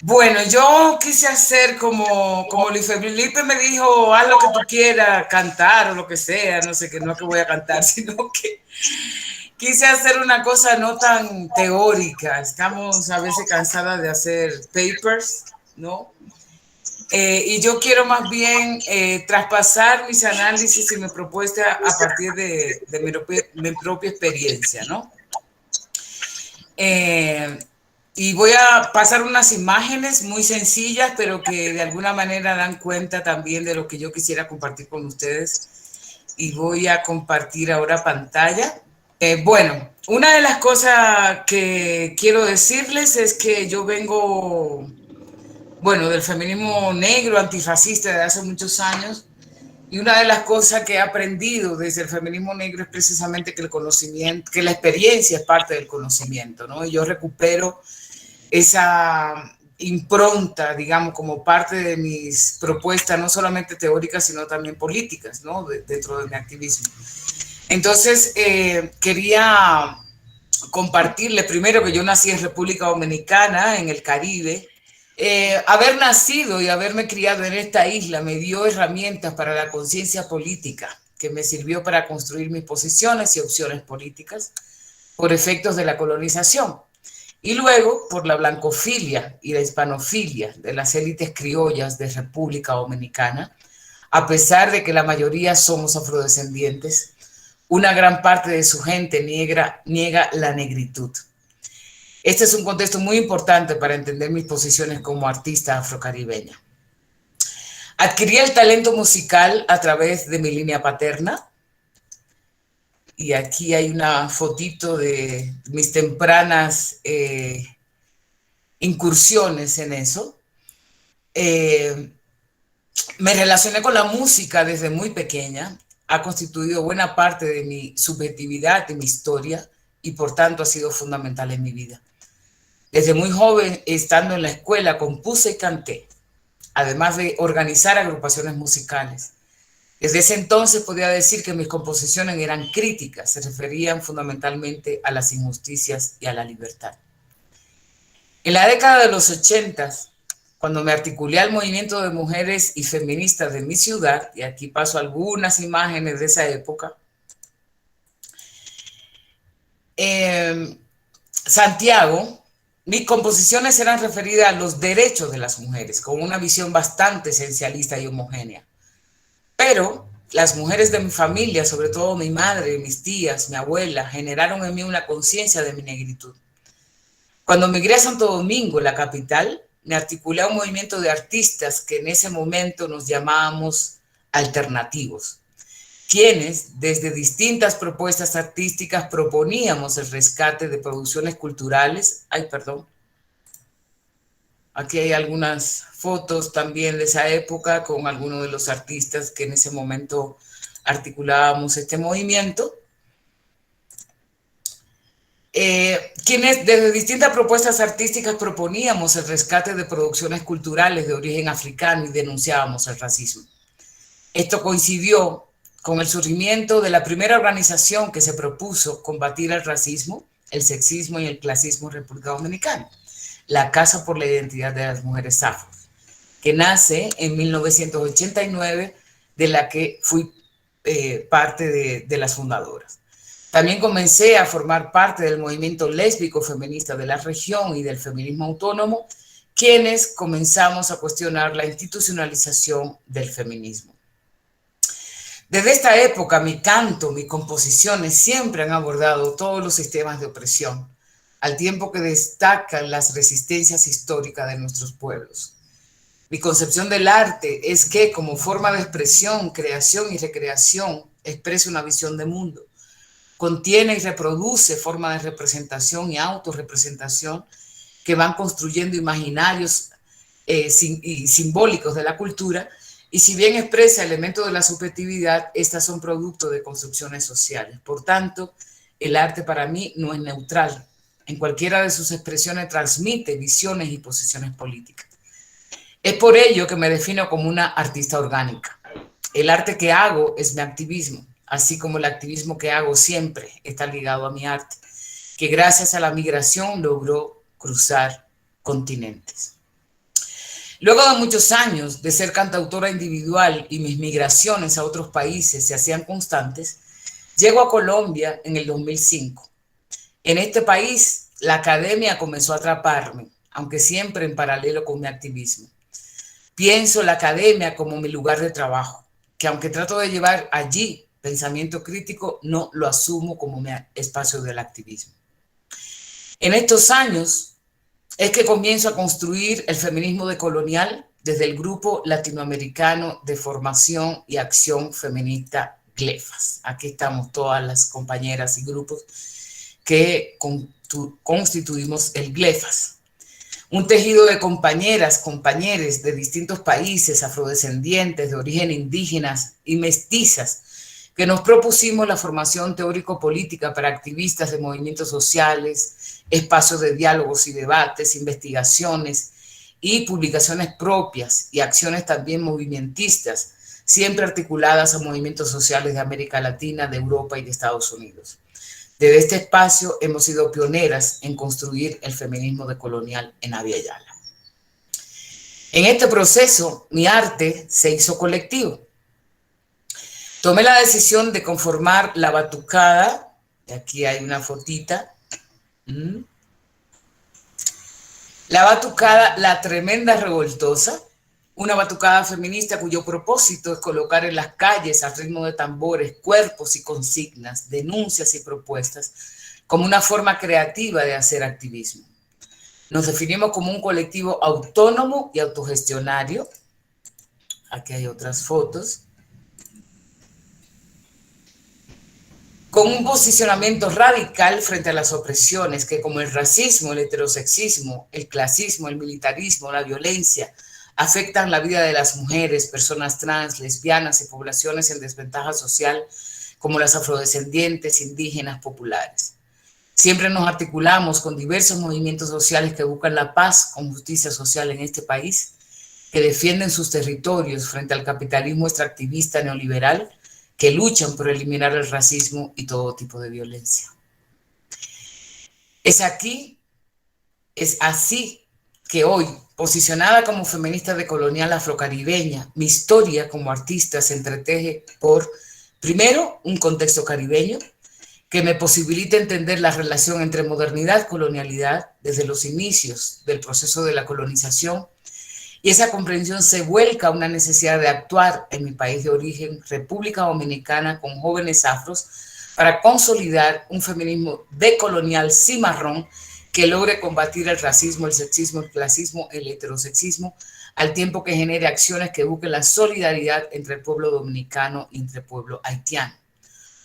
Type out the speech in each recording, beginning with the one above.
Bueno, yo quise hacer como Luis Felipe me dijo, haz lo que tú quieras, cantar o lo que sea, no sé, que no es que voy a cantar, sino que quise hacer una cosa no tan teórica. Estamos a veces cansadas de hacer papers, ¿no? Y yo quiero más bien traspasar mis análisis y mi propuesta a partir de mi propia experiencia, ¿no? Eh, y voy a pasar unas imágenes muy sencillas, pero que de alguna manera dan cuenta también de lo que yo quisiera compartir con ustedes. Y voy a compartir ahora pantalla. Bueno, una de las cosas que quiero decirles es que yo vengo, bueno, del feminismo negro, antifascista de hace muchos años. Y una de las cosas que he aprendido desde el feminismo negro es precisamente que el conocimiento, que la experiencia es parte del conocimiento, ¿no? Y yo recupero esa impronta, digamos, como parte de mis propuestas, no solamente teóricas, sino también políticas, ¿no? Dentro de mi activismo. Entonces, quería compartirle primero que yo nací en República Dominicana, en el Caribe. Haber nacido y haberme criado en esta isla me dio herramientas para la conciencia política, que me sirvió para construir mis posiciones y opciones políticas por efectos de la colonización. Y luego por la blancofilia y la hispanofilia de las élites criollas de República Dominicana, a pesar de que la mayoría somos afrodescendientes, una gran parte de su gente niega la negritud. Este es un contexto muy importante para entender mis posiciones como artista afrocaribeña. Adquirí el talento musical a través de mi línea paterna, y aquí hay una fotito de mis tempranas incursiones en eso. Eh, Me relacioné con la música desde muy pequeña, ha constituido buena parte de mi subjetividad, de mi historia, y por tanto ha sido fundamental en mi vida. Desde muy joven, estando en la escuela, compuse y canté, además de organizar agrupaciones musicales. Desde ese entonces podía decir que mis composiciones eran críticas, se referían fundamentalmente a las injusticias y a la libertad. En la década de los 80, cuando me articulé al movimiento de mujeres y feministas de mi ciudad, y aquí paso algunas imágenes de esa época, Santiago, mis composiciones eran referidas a los derechos de las mujeres, con una visión bastante esencialista y homogénea. Pero las mujeres de mi familia, sobre todo mi madre, mis tías, mi abuela, generaron en mí una conciencia de mi negritud. Cuando migré a Santo Domingo, la capital, me articulé a un movimiento de artistas que en ese momento nos llamábamos alternativos, quienes desde distintas propuestas artísticas proponíamos el rescate de producciones culturales. Ay, perdón. Aquí hay algunas fotos también de esa época con algunos de los artistas que en ese momento articulábamos este movimiento. Quienes desde distintas propuestas artísticas proponíamos el rescate de producciones culturales de origen africano y denunciábamos el racismo. Esto coincidió con el surgimiento de la primera organización que se propuso combatir el racismo, el sexismo y el clasismo en República Dominicana, la Casa por la Identidad de las Mujeres Afro, que nace en 1989, de la que fui parte de las fundadoras. También comencé a formar parte del movimiento lésbico feminista de la región y del feminismo autónomo, quienes comenzamos a cuestionar la institucionalización del feminismo. Desde esta época, mi canto, mis composiciones siempre han abordado todos los sistemas de opresión, al tiempo que destacan las resistencias históricas de nuestros pueblos. Mi concepción del arte es que, como forma de expresión, creación y recreación, expresa una visión de mundo. Contiene y reproduce formas de representación y autorrepresentación que van construyendo imaginarios y simbólicos de la cultura, y si bien expresa elementos de la subjetividad, estas son producto de construcciones sociales. Por tanto, el arte para mí no es neutral. En cualquiera de sus expresiones transmite visiones y posiciones políticas. Es por ello que me defino como una artista orgánica. El arte que hago es mi activismo, así como el activismo que hago siempre está ligado a mi arte, que gracias a la migración logró cruzar continentes. Luego de muchos años de ser cantautora individual y mis migraciones a otros países se hacían constantes, llego a Colombia en el 2005. En este país, la academia comenzó a atraparme, aunque siempre en paralelo con mi activismo. Pienso la academia como mi lugar de trabajo, que aunque trato de llevar allí pensamiento crítico, no lo asumo como mi espacio del activismo. En estos años es que comienzo a construir el feminismo decolonial desde el Grupo Latinoamericano de Formación y Acción Feminista GLEFAS. Aquí estamos todas las compañeras y grupos que constituimos el GLEFAS. Un tejido de compañeras, compañeros de distintos países, afrodescendientes, de origen indígenas y mestizas, que nos propusimos la formación teórico-política para activistas de movimientos sociales, espacios de diálogos y debates, investigaciones y publicaciones propias y acciones también movimentistas, siempre articuladas a movimientos sociales de América Latina, de Europa y de Estados Unidos. Desde este espacio hemos sido pioneras en construir el feminismo decolonial en Abya Yala. En este proceso, mi arte se hizo colectivo. Tomé la decisión de conformar la batucada, aquí hay una fotita, la batucada La Tremenda Revoltosa, una batucada feminista cuyo propósito es colocar en las calles al ritmo de tambores, cuerpos y consignas, denuncias y propuestas como una forma creativa de hacer activismo. Nos definimos como un colectivo autónomo y autogestionario. Aquí hay otras fotos. Con un posicionamiento radical frente a las opresiones que, como el racismo, el heterosexismo, el clasismo, el militarismo, la violencia, afectan la vida de las mujeres, personas trans, lesbianas y poblaciones en desventaja social, como las afrodescendientes, indígenas, populares. Siempre nos articulamos con diversos movimientos sociales que buscan la paz con justicia social en este país, que defienden sus territorios frente al capitalismo extractivista neoliberal, que luchan por eliminar el racismo y todo tipo de violencia. Es así que hoy, posicionada como feminista decolonial afrocaribeña, mi historia como artista se entreteje por, primero, un contexto caribeño que me posibilita entender la relación entre modernidad y colonialidad desde los inicios del proceso de la colonización, y esa comprensión se vuelca a una necesidad de actuar en mi país de origen, República Dominicana, con jóvenes afros, para consolidar un feminismo decolonial cimarrón que logre combatir el racismo, el sexismo, el clasismo, el heterosexismo, al tiempo que genere acciones que busquen la solidaridad entre el pueblo dominicano y entre el pueblo haitiano.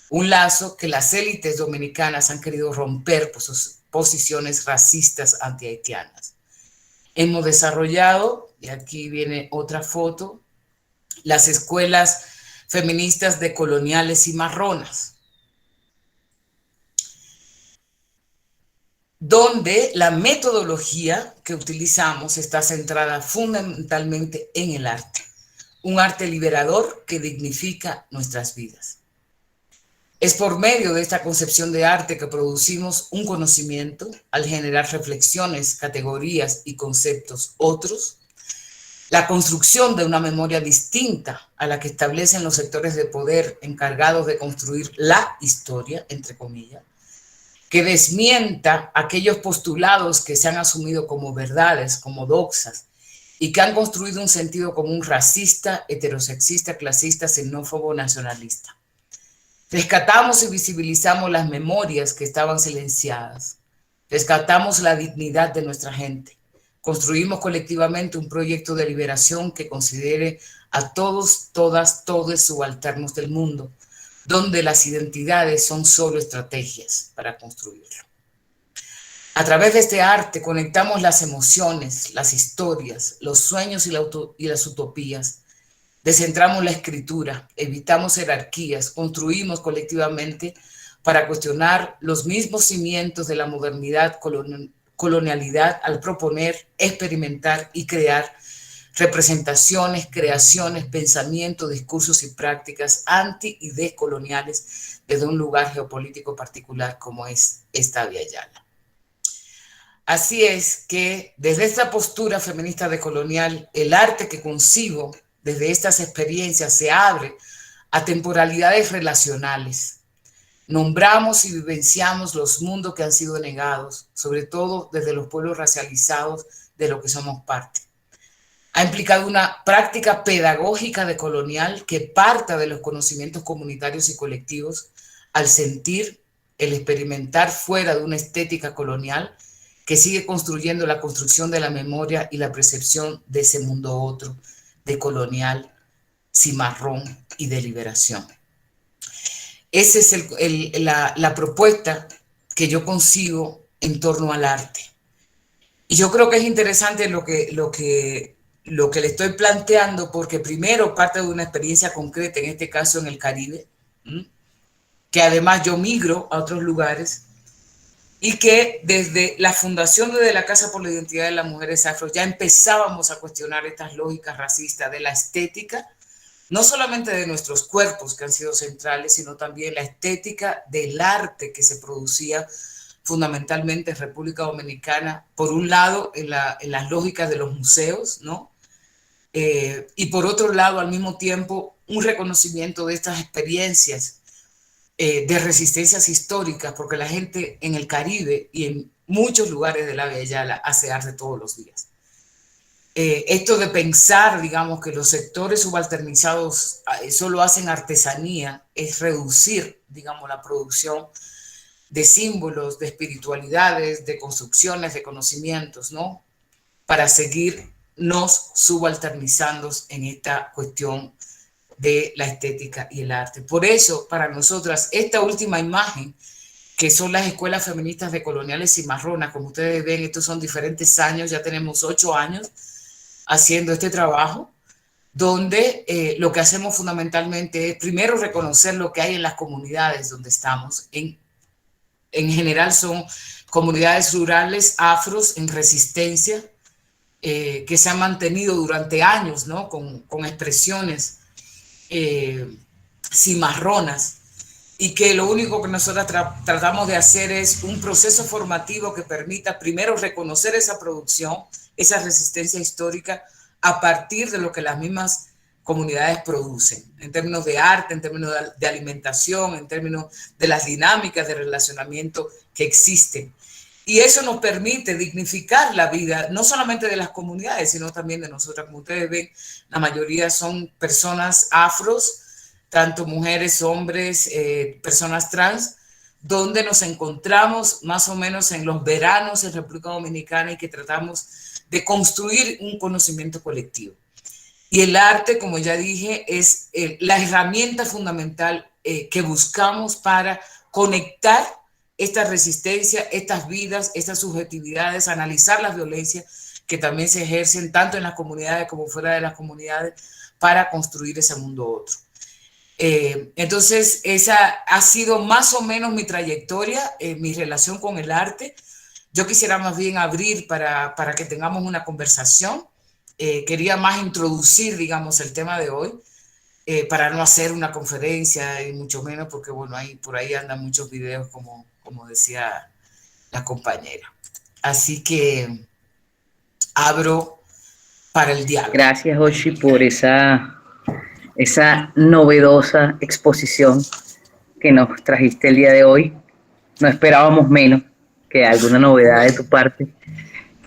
Un lazo que las élites dominicanas han querido romper por sus posiciones racistas antihaitianas. Hemos desarrollado, y aquí viene otra foto, las escuelas feministas decoloniales y marronas, donde la metodología que utilizamos está centrada fundamentalmente en el arte, un arte liberador que dignifica nuestras vidas. Es por medio de esta concepción de arte que producimos un conocimiento al generar reflexiones, categorías y conceptos otros, la construcción de una memoria distinta a la que establecen los sectores de poder encargados de construir la historia, entre comillas, que desmienta aquellos postulados que se han asumido como verdades, como doxas, y que han construido un sentido común racista, heterosexista, clasista, xenófobo, nacionalista. Rescatamos y visibilizamos las memorias que estaban silenciadas. Rescatamos la dignidad de nuestra gente. Construimos colectivamente un proyecto de liberación que considere a todos, todas, todos subalternos del mundo, donde las identidades son solo estrategias para construirlo. A través de este arte conectamos las emociones, las historias, los sueños y las utopías. Descentramos la escritura, evitamos jerarquías, construimos colectivamente para cuestionar los mismos cimientos de la modernidad, colonialidad, al proponer, experimentar y crear representaciones, creaciones, pensamientos, discursos y prácticas anti y descoloniales desde un lugar geopolítico particular como es esta Abya Yala. Así es que desde esta postura feminista decolonial, el arte que concibo desde estas experiencias se abre a temporalidades relacionales. Nombramos y vivenciamos los mundos que han sido negados, sobre todo desde los pueblos racializados de los que somos parte. Ha implicado una práctica pedagógica decolonial que parta de los conocimientos comunitarios y colectivos al sentir, el experimentar fuera de una estética colonial que sigue construyendo la construcción de la memoria y la percepción de ese mundo otro, decolonial, cimarrón y de liberación. Esa es la propuesta que yo consigo en torno al arte. Y yo creo que es interesante lo que le estoy planteando, porque primero parte de una experiencia concreta, en este caso en el Caribe, que además yo migro a otros lugares, y que desde la fundación de la Casa por la Identidad de las Mujeres Afro ya empezábamos a cuestionar estas lógicas racistas de la estética, no solamente de nuestros cuerpos que han sido centrales, sino también la estética del arte que se producía fundamentalmente en República Dominicana, por un lado en las lógicas de los museos, ¿no? Y por otro lado, al mismo tiempo, un reconocimiento de estas experiencias de resistencias históricas, porque la gente en el Caribe y en muchos lugares de la Vía Yala hace arte todos los días. Esto de pensar, digamos, que los sectores subalternizados solo hacen artesanía, es reducir, digamos, la producción de símbolos, de espiritualidades, de construcciones, de conocimientos, ¿no? Para seguirnos subalternizando en esta cuestión de la estética y el arte. Por eso, para nosotras, esta última imagen, que son las escuelas feministas decoloniales cimarronas, como ustedes ven, estos son diferentes años, ya tenemos 8 años haciendo este trabajo, donde lo que hacemos fundamentalmente es primero reconocer lo que hay en las comunidades donde estamos. En general son comunidades rurales afros en resistencia, que se han mantenido durante años, ¿no? con expresiones cimarronas, y que lo único que nosotros tratamos de hacer es un proceso formativo que permita primero reconocer esa producción, esa resistencia histórica a partir de lo que las mismas comunidades producen, en términos de arte, en términos de alimentación, en términos de las dinámicas de relacionamiento que existen. Y eso nos permite dignificar la vida, no solamente de las comunidades, sino también de nosotras. Como ustedes ven, la mayoría son personas afros, tanto mujeres, hombres, personas trans, donde nos encontramos más o menos en los veranos en República Dominicana y que tratamos de construir un conocimiento colectivo. Y el arte, como ya dije, es la herramienta fundamental que buscamos para conectar esta resistencia, estas vidas, estas subjetividades, analizar las violencias que también se ejercen tanto en las comunidades como fuera de las comunidades para construir ese mundo otro. Entonces, esa ha sido más o menos mi trayectoria, mi relación con el arte. Yo quisiera más bien abrir para que tengamos una conversación. Quería más introducir, digamos, el tema de hoy, para no hacer una conferencia y mucho menos porque, bueno, por ahí andan muchos videos, como decía la compañera. Así que abro para el diálogo. Gracias, Oshi, por esa novedosa exposición que nos trajiste el día de hoy. No esperábamos menos que alguna novedad de tu parte.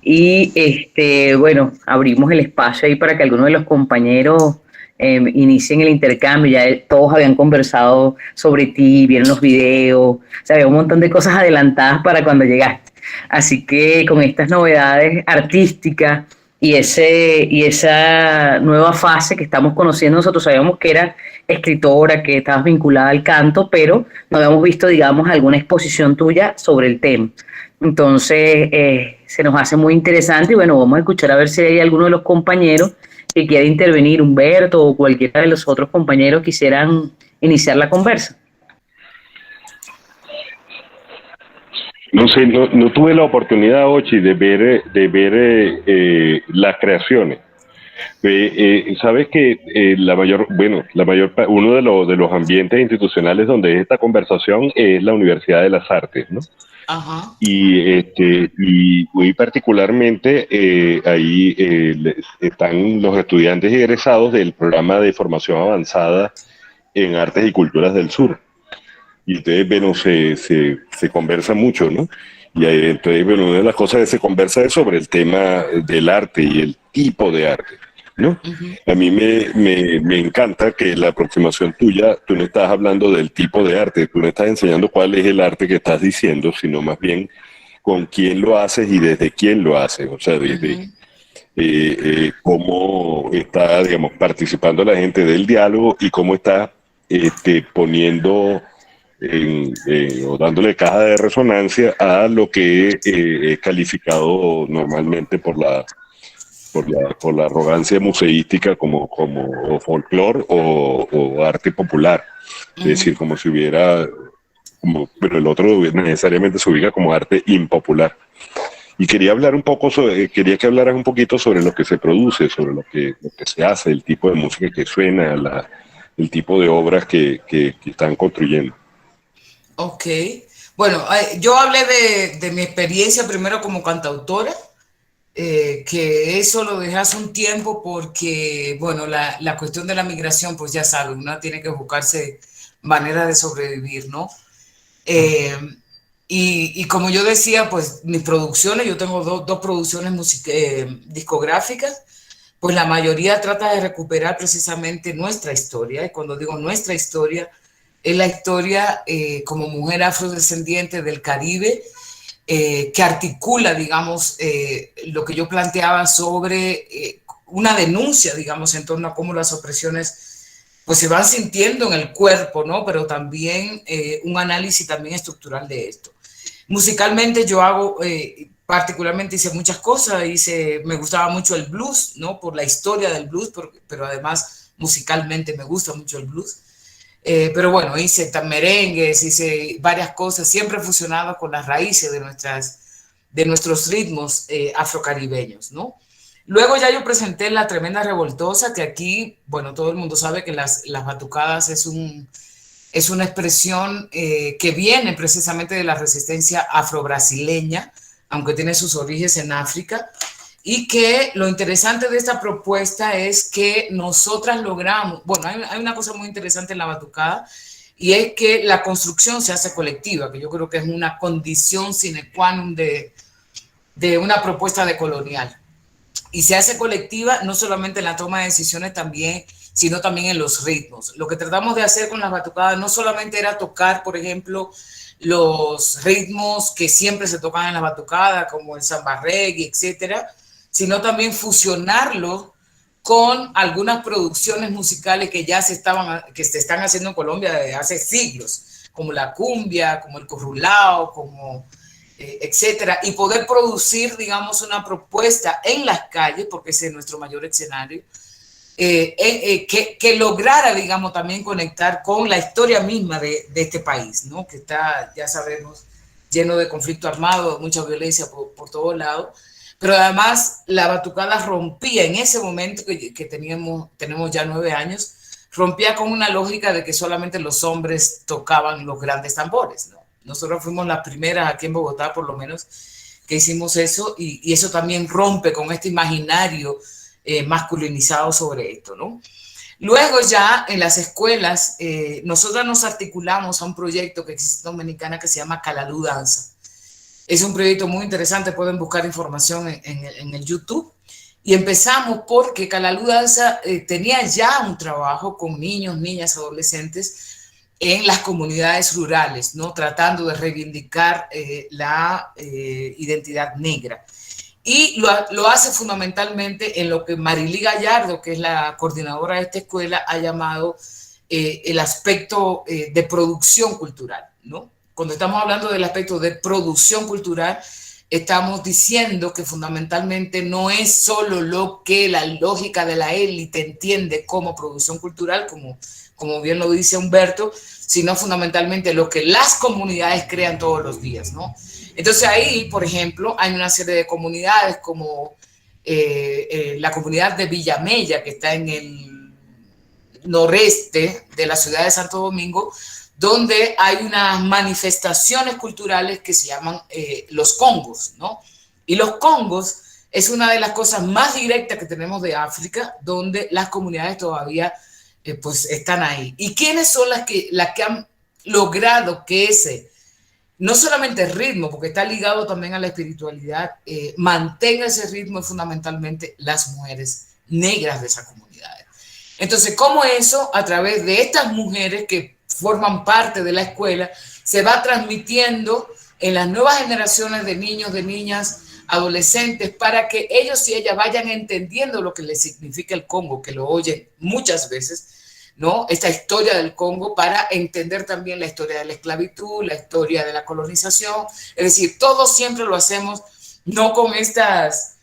Y bueno, abrimos el espacio ahí para que algunos de los compañeros inicien el intercambio. Ya todos habían conversado sobre ti, vieron los videos, o sea, había un montón de cosas adelantadas para cuando llegaste. Así que con estas novedades artísticas y esa nueva fase que estamos conociendo, nosotros sabíamos que era escritora, que estabas vinculada al canto, pero no habíamos visto, digamos, alguna exposición tuya sobre el tema. Entonces, se nos hace muy interesante y bueno, vamos a escuchar a ver si hay alguno de los compañeros que quiera intervenir, Humberto o cualquiera de los otros compañeros quisieran iniciar la conversa. No sé, no tuve la oportunidad, Ochi, de ver las creaciones. Sabes que uno de los ambientes institucionales donde es esta conversación es la Universidad de las Artes, ¿no? Ajá. Y muy particularmente ahí están los estudiantes egresados del programa de formación avanzada en Artes y Culturas del Sur. Y entonces, bueno, se conversa mucho, ¿no? Y ahí, entonces, bueno, una de las cosas que se conversa es sobre el tema del arte y el tipo de arte, ¿no? Uh-huh. A mí me encanta que la aproximación tuya, tú no estás hablando del tipo de arte, tú no estás enseñando cuál es el arte que estás diciendo, sino más bien con quién lo haces y desde quién lo haces, o sea, desde cómo está, digamos, participando la gente del diálogo y cómo está poniendo o dándole caja de resonancia a lo que es calificado normalmente por la arrogancia museística como o folclore o arte popular. Es decir, como si hubiera, pero el otro necesariamente se ubica como arte impopular. Y quería hablar un poco quería que hablaras un poquito sobre lo que se produce, sobre lo que se hace, el tipo de música que suena, el tipo de obras que están construyendo. Ok. Bueno, yo hablé de mi experiencia primero como cantautora, que eso lo dejé hace un tiempo porque, bueno, la cuestión de la migración, pues ya sabes, uno tiene que buscarse manera de sobrevivir, ¿no? Eh, y como yo decía, pues mis producciones, yo tengo dos producciones discográficas, pues la mayoría trata de recuperar precisamente nuestra historia, y cuando digo nuestra historia, es la historia como mujer afrodescendiente del Caribe, que articula, digamos, lo que yo planteaba sobre una denuncia, digamos, en torno a cómo las opresiones pues se van sintiendo en el cuerpo, ¿no? Pero también un análisis también estructural de esto. Musicalmente yo hago, particularmente hice muchas cosas, me gustaba mucho el blues, ¿no? Por la historia del blues, pero además musicalmente me gusta mucho el blues. Pero bueno, hice merengues, hice varias cosas, siempre fusionadas con las raíces de nuestros ritmos afrocaribeños, ¿no? Luego ya yo presenté La Tremenda Revoltosa, que aquí, bueno, todo el mundo sabe que las batucadas es una expresión que viene precisamente de la resistencia afro-brasileña, aunque tiene sus orígenes en África, y que lo interesante de esta propuesta es que nosotras logramos, bueno, hay una cosa muy interesante en la batucada, y es que la construcción se hace colectiva, que yo creo que es una condición sine qua non de una propuesta decolonial. Y se hace colectiva no solamente en la toma de decisiones también, sino también en los ritmos. Lo que tratamos de hacer con las batucadas no solamente era tocar, por ejemplo, los ritmos que siempre se tocan en la batucada, como el samba reggae, etcétera, sino también fusionarlo con algunas producciones musicales que ya se están haciendo en Colombia desde hace siglos, como la cumbia, como el corrulao, como etcétera, y poder producir, digamos, una propuesta en las calles, porque ese es nuestro mayor escenario, que lograra, digamos, también conectar con la historia misma de este país, ¿no? Que está, ya sabemos, lleno de conflicto armado, mucha violencia por todos lados, pero además la batucada rompía en ese momento que tenemos ya 9 años, rompía con una lógica de que solamente los hombres tocaban los grandes tambores, ¿no? Nosotros fuimos las primeras aquí en Bogotá, por lo menos, que hicimos eso, y eso también rompe con este imaginario masculinizado sobre esto, ¿no? Luego ya en las escuelas, nosotras nos articulamos a un proyecto que existe en Dominicana que se llama Calalú Danza. Es un proyecto muy interesante, pueden buscar información en el YouTube. Y empezamos porque Calalú Danza tenía ya un trabajo con niños, niñas, adolescentes en las comunidades rurales, ¿no? Tratando de reivindicar la identidad negra. Y lo hace fundamentalmente en lo que Marily Gallardo, que es la coordinadora de esta escuela, ha llamado el aspecto de producción cultural, ¿no? Cuando estamos hablando del aspecto de producción cultural, estamos diciendo que fundamentalmente no es solo lo que la lógica de la élite entiende como producción cultural, como bien lo dice Humberto, sino fundamentalmente lo que las comunidades crean todos los días, ¿no? Entonces ahí, por ejemplo, hay una serie de comunidades como la comunidad de Villamella, que está en el noreste de la ciudad de Santo Domingo, donde hay unas manifestaciones culturales que se llaman los congos, ¿no? Y los congos es una de las cosas más directas que tenemos de África, donde las comunidades todavía pues están ahí. ¿Y quiénes son las que han logrado que ese, no solamente el ritmo, porque está ligado también a la espiritualidad, mantenga ese ritmo fundamentalmente las mujeres negras de esas comunidades? Entonces, ¿cómo eso, a través de estas mujeres que forman parte de la escuela, se va transmitiendo en las nuevas generaciones de niños, de niñas, adolescentes, para que ellos y ellas vayan entendiendo lo que les significa el Congo, que lo oyen muchas veces, ¿no? Esta historia del Congo, para entender también la historia de la esclavitud, la historia de la colonización. Es decir, todo siempre lo hacemos no con estas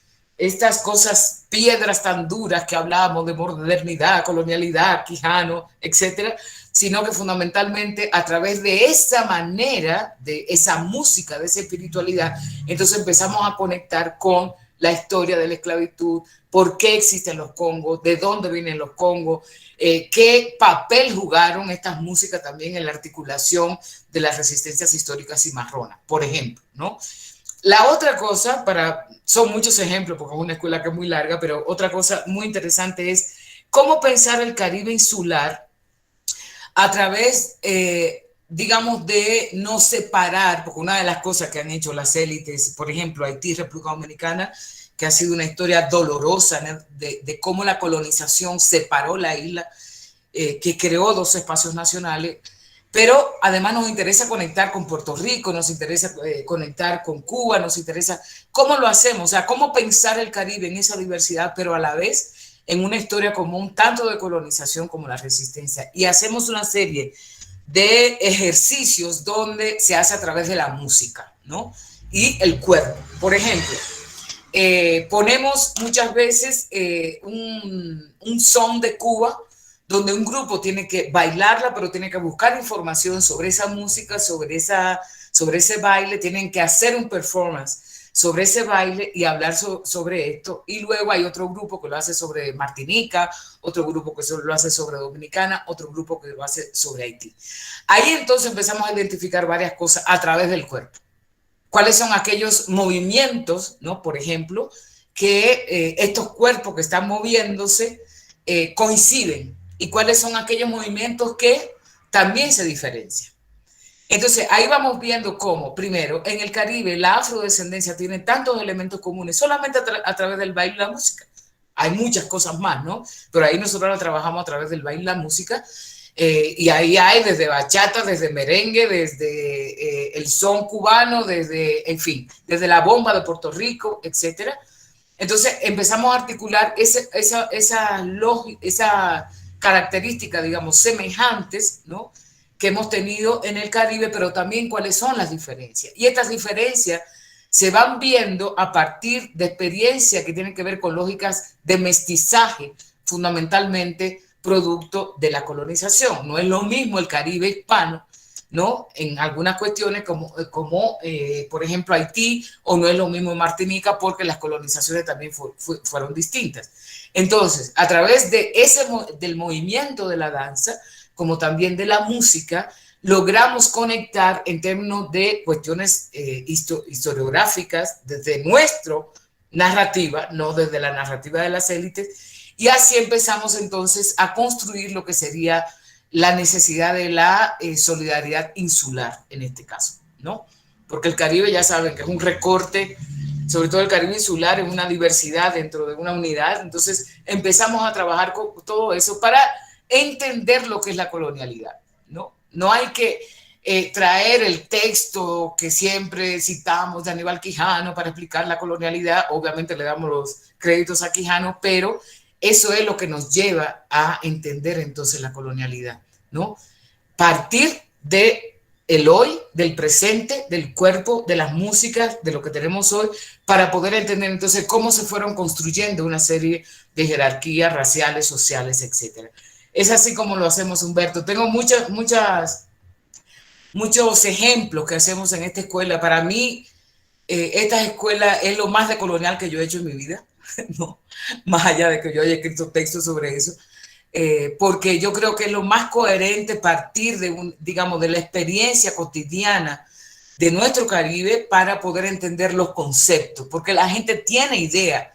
cosas, piedras tan duras que hablábamos de modernidad, colonialidad, Quijano, etcétera, sino que fundamentalmente a través de esa manera, de esa música, de esa espiritualidad, entonces empezamos a conectar con la historia de la esclavitud, por qué existen los congos, de dónde vienen los congos, qué papel jugaron estas músicas también en la articulación de las resistencias históricas cimarronas, por ejemplo, ¿no? La otra cosa, son muchos ejemplos porque es una escuela que es muy larga, pero otra cosa muy interesante es cómo pensar el Caribe insular a través, digamos, de no separar, porque una de las cosas que han hecho las élites, por ejemplo, Haití, República Dominicana, que ha sido una historia dolorosa, ¿no? de cómo la colonización separó la isla, que creó dos espacios nacionales, pero además nos interesa conectar con Puerto Rico, nos interesa conectar con Cuba, nos interesa cómo lo hacemos, o sea, cómo pensar el Caribe en esa diversidad, pero a la vez en una historia común, tanto de colonización como la resistencia. Y hacemos una serie de ejercicios donde se hace a través de la música, ¿no? Y el cuerpo. Por ejemplo, ponemos muchas veces un son de Cuba, donde un grupo tiene que bailarla, pero tiene que buscar información sobre esa música, sobre ese baile, tienen que hacer un performance sobre ese baile y hablar sobre esto. Y luego hay otro grupo que lo hace sobre Martinica, otro grupo que lo hace sobre Dominicana, otro grupo que lo hace sobre Haití. Ahí entonces empezamos a identificar varias cosas a través del cuerpo. ¿Cuáles son aquellos movimientos, ¿no? Por ejemplo, que estos cuerpos que están moviéndose coinciden? ¿Y cuáles son aquellos movimientos que también se diferencian? Entonces, ahí vamos viendo cómo, primero, en el Caribe, la afrodescendencia tiene tantos elementos comunes solamente a través del baile y la música. Hay muchas cosas más, ¿no? Pero ahí nosotros lo trabajamos a través del baile y la música. Y ahí hay desde bachata, desde merengue, desde el son cubano, desde, en fin, desde la bomba de Puerto Rico, etcétera. Entonces, empezamos a articular esa característica, digamos, semejantes, ¿no? Que hemos tenido en el Caribe, pero también cuáles son las diferencias. Y estas diferencias se van viendo a partir de experiencias que tienen que ver con lógicas de mestizaje, fundamentalmente producto de la colonización. No es lo mismo el Caribe hispano, ¿no? En algunas cuestiones como por ejemplo, Haití, o no es lo mismo Martinica, porque las colonizaciones también fueron distintas. Entonces, a través del movimiento de la danza, como también de la música, logramos conectar en términos de cuestiones historiográficas desde nuestra narrativa, no desde la narrativa de las élites, y así empezamos entonces a construir lo que sería la necesidad de la solidaridad insular en este caso, ¿no? Porque el Caribe, ya saben que es un recorte, sobre todo el Caribe insular, es una diversidad dentro de una unidad. Entonces empezamos a trabajar con todo eso para entender lo que es la colonialidad, ¿no? No hay que traer el texto que siempre citamos de Aníbal Quijano para explicar la colonialidad. Obviamente le damos los créditos a Quijano, pero eso es lo que nos lleva a entender entonces la colonialidad, ¿no? Partir del hoy, del presente, del cuerpo, de las músicas, de lo que tenemos hoy, para poder entender entonces cómo se fueron construyendo una serie de jerarquías raciales, sociales, etcétera. Es así como lo hacemos, Humberto. Tengo muchos ejemplos que hacemos en esta escuela. Para mí, esta escuela es lo más decolonial que yo he hecho en mi vida. ¿no? Más allá de que yo haya escrito textos sobre eso, porque yo creo que es lo más coherente partir de, digamos, de la experiencia cotidiana de nuestro Caribe para poder entender los conceptos, porque la gente tiene idea,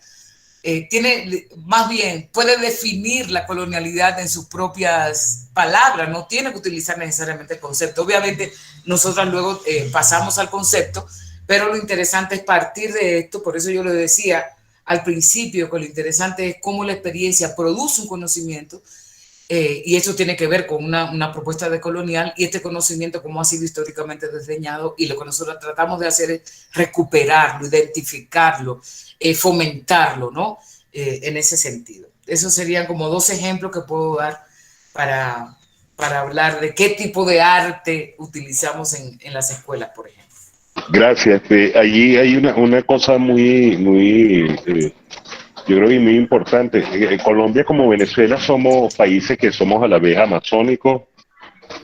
más bien, puede definir la colonialidad en sus propias palabras, no tiene que utilizar necesariamente el concepto. Obviamente, nosotros luego pasamos al concepto, pero lo interesante es partir de esto, por eso yo le decía al principio que lo interesante es cómo la experiencia produce un conocimiento, y eso tiene que ver con una propuesta decolonial, y este conocimiento cómo ha sido históricamente desdeñado, y lo que nosotros tratamos de hacer es recuperarlo, identificarlo, fomentarlo, ¿no? En ese sentido. Esos serían como dos ejemplos que puedo dar para hablar de qué tipo de arte utilizamos en las escuelas, por ejemplo. Gracias. Allí hay una cosa yo creo que muy importante. Colombia como Venezuela somos países que somos a la vez amazónicos,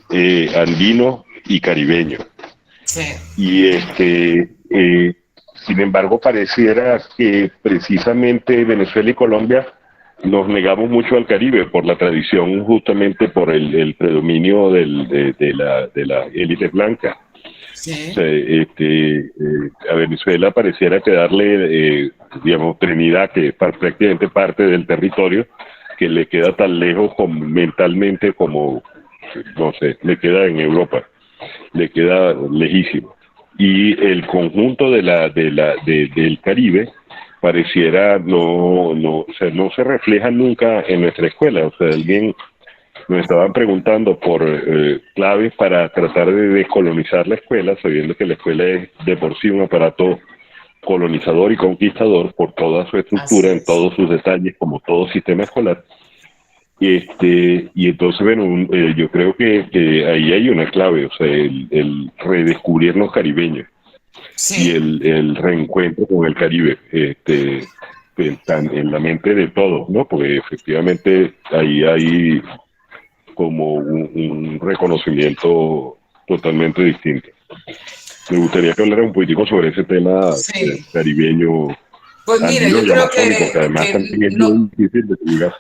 andinos y caribeños. Sí. Y sin embargo, pareciera que precisamente Venezuela y Colombia nos negamos mucho al Caribe por la tradición, justamente por el predominio de la élite blanca. Sí. O sea, a Venezuela pareciera quedarle, digamos, Trinidad, que es prácticamente parte del territorio, que le queda tan lejos mentalmente como, no sé, le queda en Europa, le queda lejísimo. Y el conjunto del Caribe pareciera o sea, no se refleja nunca en nuestra escuela. O sea, nos estaban preguntando por claves para tratar de descolonizar la escuela, sabiendo que la escuela es de por sí un aparato colonizador y conquistador por toda su estructura, en todos sus detalles, como todo sistema escolar. Y entonces, bueno, yo creo que ahí hay una clave, o sea, el redescubrirnos caribeños, Sí. y el reencuentro con el Caribe, en la mente de todos, ¿no? Porque efectivamente ahí hay como un reconocimiento totalmente distinto. Me gustaría que hablara un poquitico sobre ese tema, Sí. Caribeño, Pues mira, andino yo y creo amazónico, que además también es muy difícil de explicar.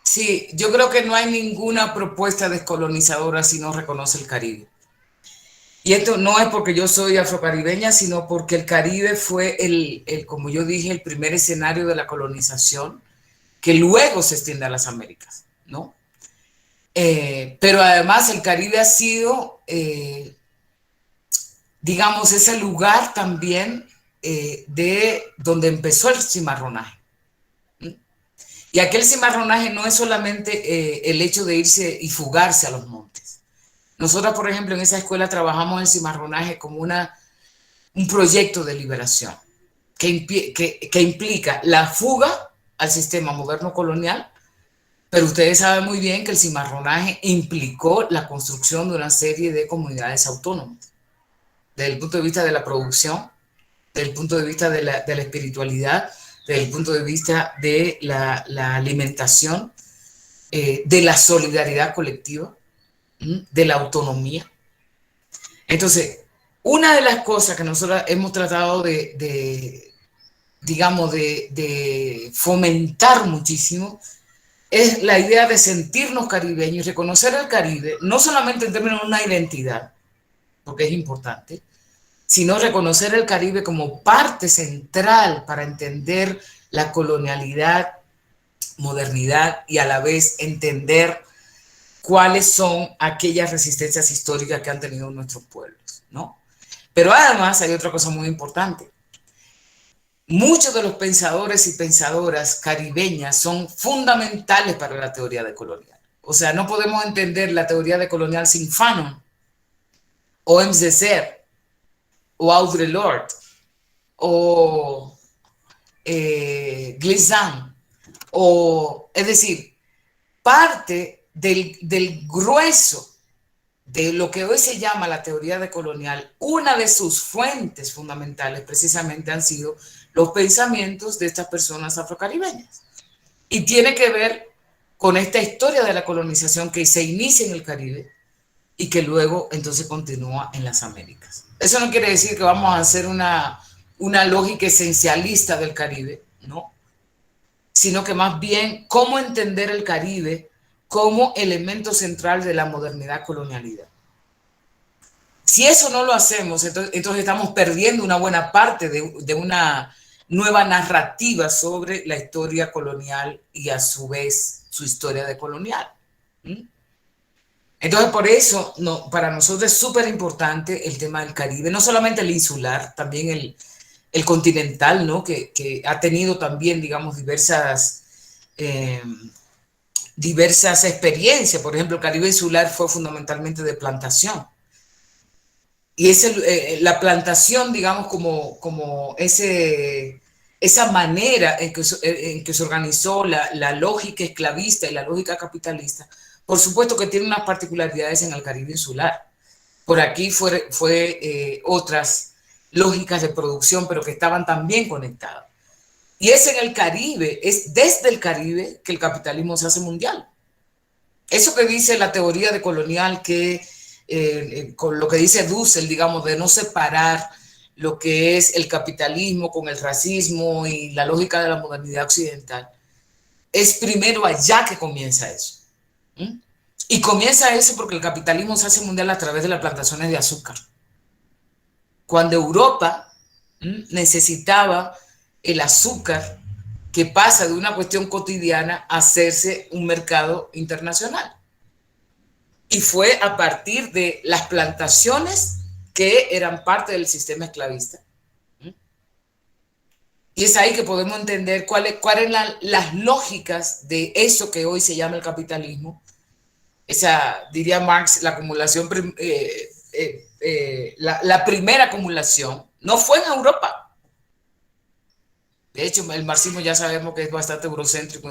Sí, yo creo que no hay ninguna propuesta descolonizadora si no reconoce el Caribe. Y esto no es porque yo soy afrocaribeña, sino porque el Caribe fue como yo dije, el primer escenario de la colonización que luego se extiende a las Américas, ¿no? Pero además el Caribe ha sido, digamos, ese lugar también de donde empezó el cimarronaje. Y aquel cimarronaje no es solamente el hecho de irse y fugarse a los montes. Nosotros, por ejemplo, en esa escuela trabajamos el cimarronaje como un proyecto de liberación que implica la fuga al sistema moderno colonial, pero ustedes saben muy bien que el cimarronaje implicó la construcción de una serie de comunidades autónomas, desde el punto de vista de la producción, desde el punto de vista de la espiritualidad, desde el punto de vista de la alimentación, de la solidaridad colectiva, de la autonomía. Entonces, una de las cosas que nosotros hemos tratado digamos, de fomentar muchísimo es la idea de sentirnos caribeños y reconocer el Caribe, no solamente en términos de una identidad, porque es importante, sino reconocer el Caribe como parte central para entender la colonialidad, modernidad, y a la vez entender cuáles son aquellas resistencias históricas que han tenido nuestros pueblos, ¿no? Pero además hay otra cosa muy importante. Muchos de los pensadores y pensadoras caribeñas son fundamentales para la teoría decolonial. O sea, no podemos entender la teoría decolonial sin Fanon, o Ems de Ser, o Audre Lorde, o Glissant, es decir, parte del grueso de lo que hoy se llama la teoría decolonial, una de sus fuentes fundamentales precisamente han sido los pensamientos de estas personas afrocaribeñas. Y tiene que ver con esta historia de la colonización que se inicia en el Caribe y que luego entonces continúa en las Américas. Eso no quiere decir que vamos a hacer una lógica esencialista del Caribe, ¿no? Sino que más bien cómo entender el Caribe como elemento central de la modernidad colonialidad. Si eso no lo hacemos, entonces estamos perdiendo una buena parte de una nueva narrativa sobre la historia colonial y a su vez su historia decolonial. Entonces, por eso, para nosotros es súper importante el tema del Caribe, no solamente el insular, también el continental, ¿no? Que ha tenido también, digamos, diversas experiencias. Por ejemplo, el Caribe insular fue fundamentalmente de plantación. Y la plantación, digamos, como esa manera en que se organizó la lógica esclavista y la lógica capitalista, por supuesto que tiene unas particularidades en el Caribe insular. Por aquí fue otras lógicas de producción, pero que estaban también conectadas. Y es en el Caribe, es desde el Caribe que el capitalismo se hace mundial. Eso que dice la teoría decolonial, que con lo que dice Dussel, digamos, de no separar lo que es el capitalismo con el racismo y la lógica de la modernidad occidental, es primero allá que comienza eso. Y comienza eso porque el capitalismo se hace mundial a través de las plantaciones de azúcar. Cuando Europa necesitaba el azúcar, que pasa de una cuestión cotidiana a hacerse un mercado internacional. Y fue a partir de las plantaciones que eran parte del sistema esclavista. Y es ahí que podemos entender cuáles eran las lógicas de eso que hoy se llama el capitalismo. Esa, diría Marx, la acumulación, la primera acumulación no fue en Europa. De hecho, el marxismo ya sabemos que es bastante eurocéntrico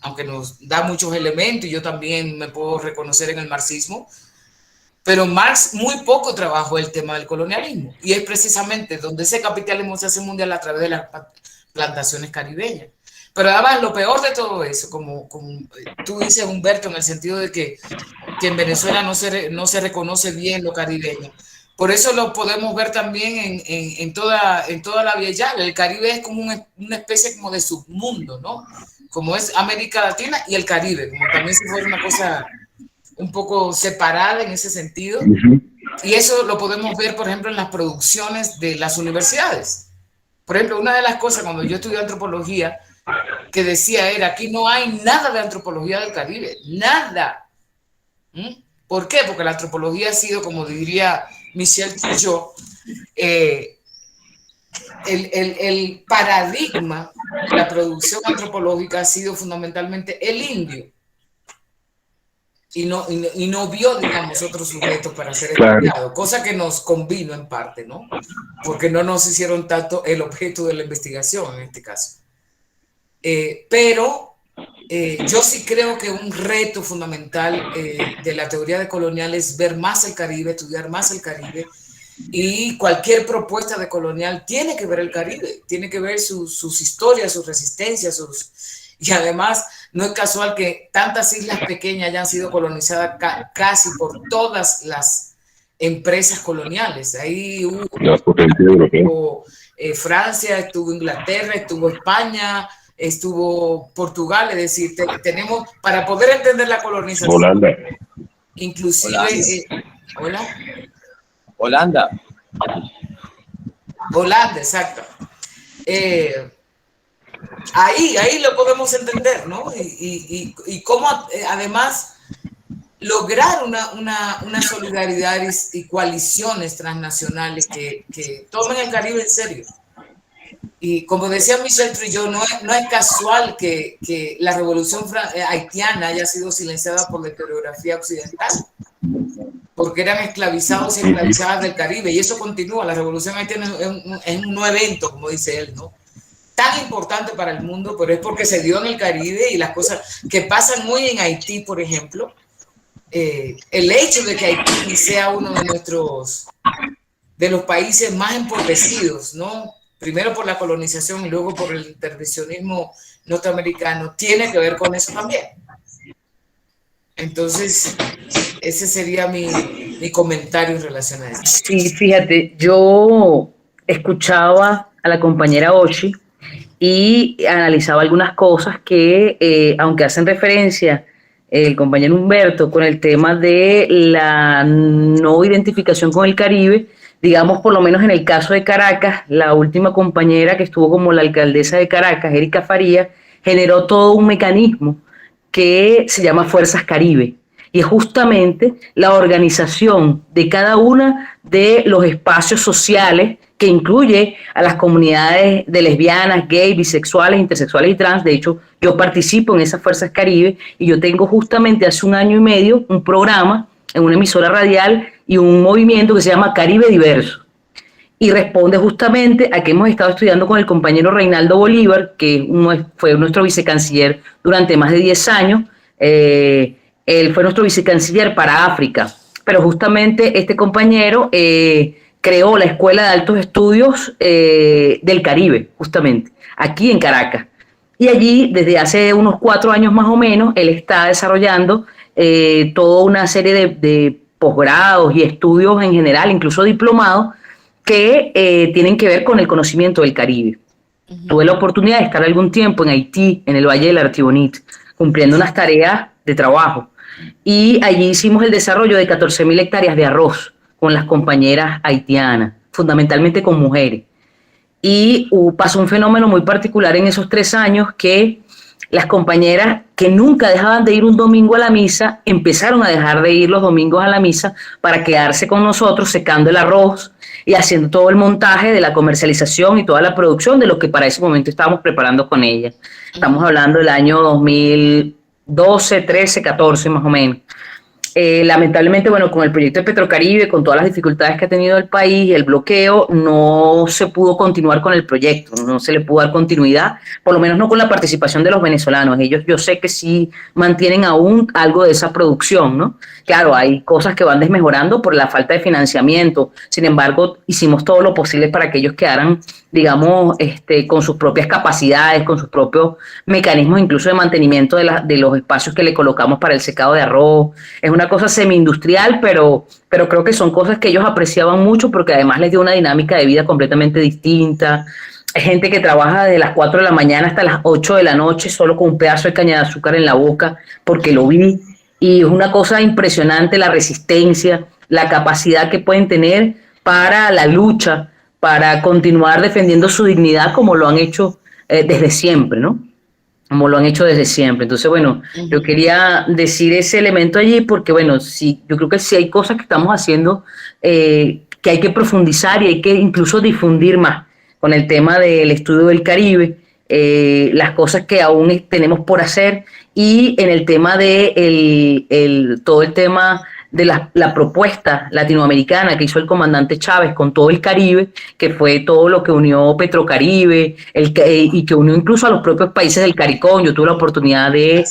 aunque nos da muchos elementos, y yo también me puedo reconocer en el marxismo, pero Marx muy poco trabajó el tema del colonialismo, y es precisamente donde ese capitalismo se hace mundial a través de las plantaciones caribeñas. Pero además, lo peor de todo eso, como tú dices, Humberto, en el sentido de que en Venezuela no se reconoce bien lo caribeño. Por eso lo podemos ver también en toda la Vía Yala. El Caribe es como una especie como de submundo, ¿no? Como es América Latina y el Caribe, como también si fuera una cosa un poco separada en ese sentido. Y eso lo podemos ver, por ejemplo, en las producciones de las universidades. Por ejemplo, una de las cosas cuando yo estudié antropología que decía era, aquí no hay nada de antropología del Caribe, nada. ¿Por qué? Porque la antropología ha sido, como diría Michel Foucault, el paradigma de la producción antropológica ha sido fundamentalmente el indio, y no vio, digamos, otros sujetos para ser estudiado, cosa que nos convino en parte, ¿no? Porque no nos hicieron tanto el objeto de la investigación en este caso. Pero yo sí creo que un reto fundamental de la teoría decolonial es ver más el Caribe, estudiar más el Caribe, y cualquier propuesta decolonial tiene que ver el Caribe, tiene que ver sus historias, sus resistencias, y además no es casual que tantas islas pequeñas hayan sido colonizadas casi por todas las empresas coloniales. Ahí hubo Francia, estuvo Inglaterra, estuvo España, estuvo Portugal, es decir, tenemos, para poder entender la colonización, Holanda. Inclusive, Holanda, exacto. Ahí lo podemos entender, ¿no? Y cómo además lograr una solidaridad y coaliciones transnacionales que tomen el Caribe en serio. Y como decía Michel Trujillo, no es casual que la revolución haitiana haya sido silenciada por la historiografía occidental, porque eran esclavizados y esclavizadas del Caribe, y eso continúa. La revolución haitiana es un no evento, como dice él, ¿no? Tan importante para el mundo, pero es porque se dio en el Caribe, y las cosas que pasan hoy en Haití, por ejemplo, el hecho de que Haití sea uno de los países más empobrecidos, ¿no? Primero por la colonización y luego por el intervencionismo norteamericano, tiene que ver con eso también. Entonces, ese sería mi comentario en relación a eso. Sí, fíjate, yo escuchaba a la compañera Oshi y analizaba algunas cosas que, aunque hacen referencia el compañero Humberto con el tema de la no identificación con el Caribe, digamos, por lo menos en el caso de Caracas, la última compañera que estuvo como la alcaldesa de Caracas, Erika Faría, generó todo un mecanismo que se llama Fuerzas Caribe. Y es justamente la organización de cada una de los espacios sociales que incluye a las comunidades de lesbianas, gays, bisexuales, intersexuales y trans. De hecho, yo participo en esas Fuerzas Caribe y yo tengo justamente hace 1 año y medio un programa en una emisora radial y un movimiento que se llama Caribe Diverso. Y responde justamente a que hemos estado estudiando con el compañero Reinaldo Bolívar, que fue nuestro vicecanciller durante más de 10 años. Él fue nuestro vicecanciller para África, pero justamente este compañero creó la Escuela de Altos Estudios del Caribe, justamente, aquí en Caracas. Y allí, desde hace unos 4 años más o menos, él está desarrollando toda una serie de posgrados y estudios en general, incluso diplomados, que tienen que ver con el conocimiento del Caribe. Tuve la oportunidad de estar algún tiempo en Haití, en el Valle del Artibonite, cumpliendo unas tareas de trabajo. Y allí hicimos el desarrollo de 14.000 hectáreas de arroz con las compañeras haitianas, fundamentalmente con mujeres. Y pasó un fenómeno muy particular en esos 3 años, que las compañeras que nunca dejaban de ir un domingo a la misa, empezaron a dejar de ir los domingos a la misa para quedarse con nosotros secando el arroz y haciendo todo el montaje de la comercialización y toda la producción de lo que para ese momento estábamos preparando con ellas. Estamos hablando del año 2012, 13, 14 más o menos. Lamentablemente, bueno, con el proyecto de Petrocaribe, con todas las dificultades que ha tenido el país, el bloqueo, no se pudo continuar con el proyecto, no se le pudo dar continuidad, por lo menos no con la participación de los venezolanos. Ellos, yo sé que sí mantienen aún algo de esa producción, ¿no? Claro, hay cosas que van desmejorando por la falta de financiamiento. Sin embargo, hicimos todo lo posible para que ellos quedaran, digamos, con sus propias capacidades, con sus propios mecanismos, incluso de mantenimiento de los espacios que le colocamos para el secado de arroz. Es una cosa semi-industrial, pero creo que son cosas que ellos apreciaban mucho porque además les dio una dinámica de vida completamente distinta. Hay gente que trabaja desde las 4 de la mañana hasta las 8 de la noche solo con un pedazo de caña de azúcar en la boca, porque lo vi. Y es una cosa impresionante la resistencia, la capacidad que pueden tener para la lucha, para continuar defendiendo su dignidad como lo han hecho desde siempre, ¿no? Como lo han hecho desde siempre. Entonces, bueno, yo quería decir ese elemento allí porque, bueno, sí, yo creo que sí hay cosas que estamos haciendo que hay que profundizar y hay que incluso difundir más con el tema del estudio del Caribe, las cosas que aún tenemos por hacer y en el tema de todo el tema de la propuesta latinoamericana que hizo el comandante Chávez con todo el Caribe, que fue todo lo que unió Petrocaribe y que unió incluso a los propios países del CARICOM. Yo tuve la oportunidad de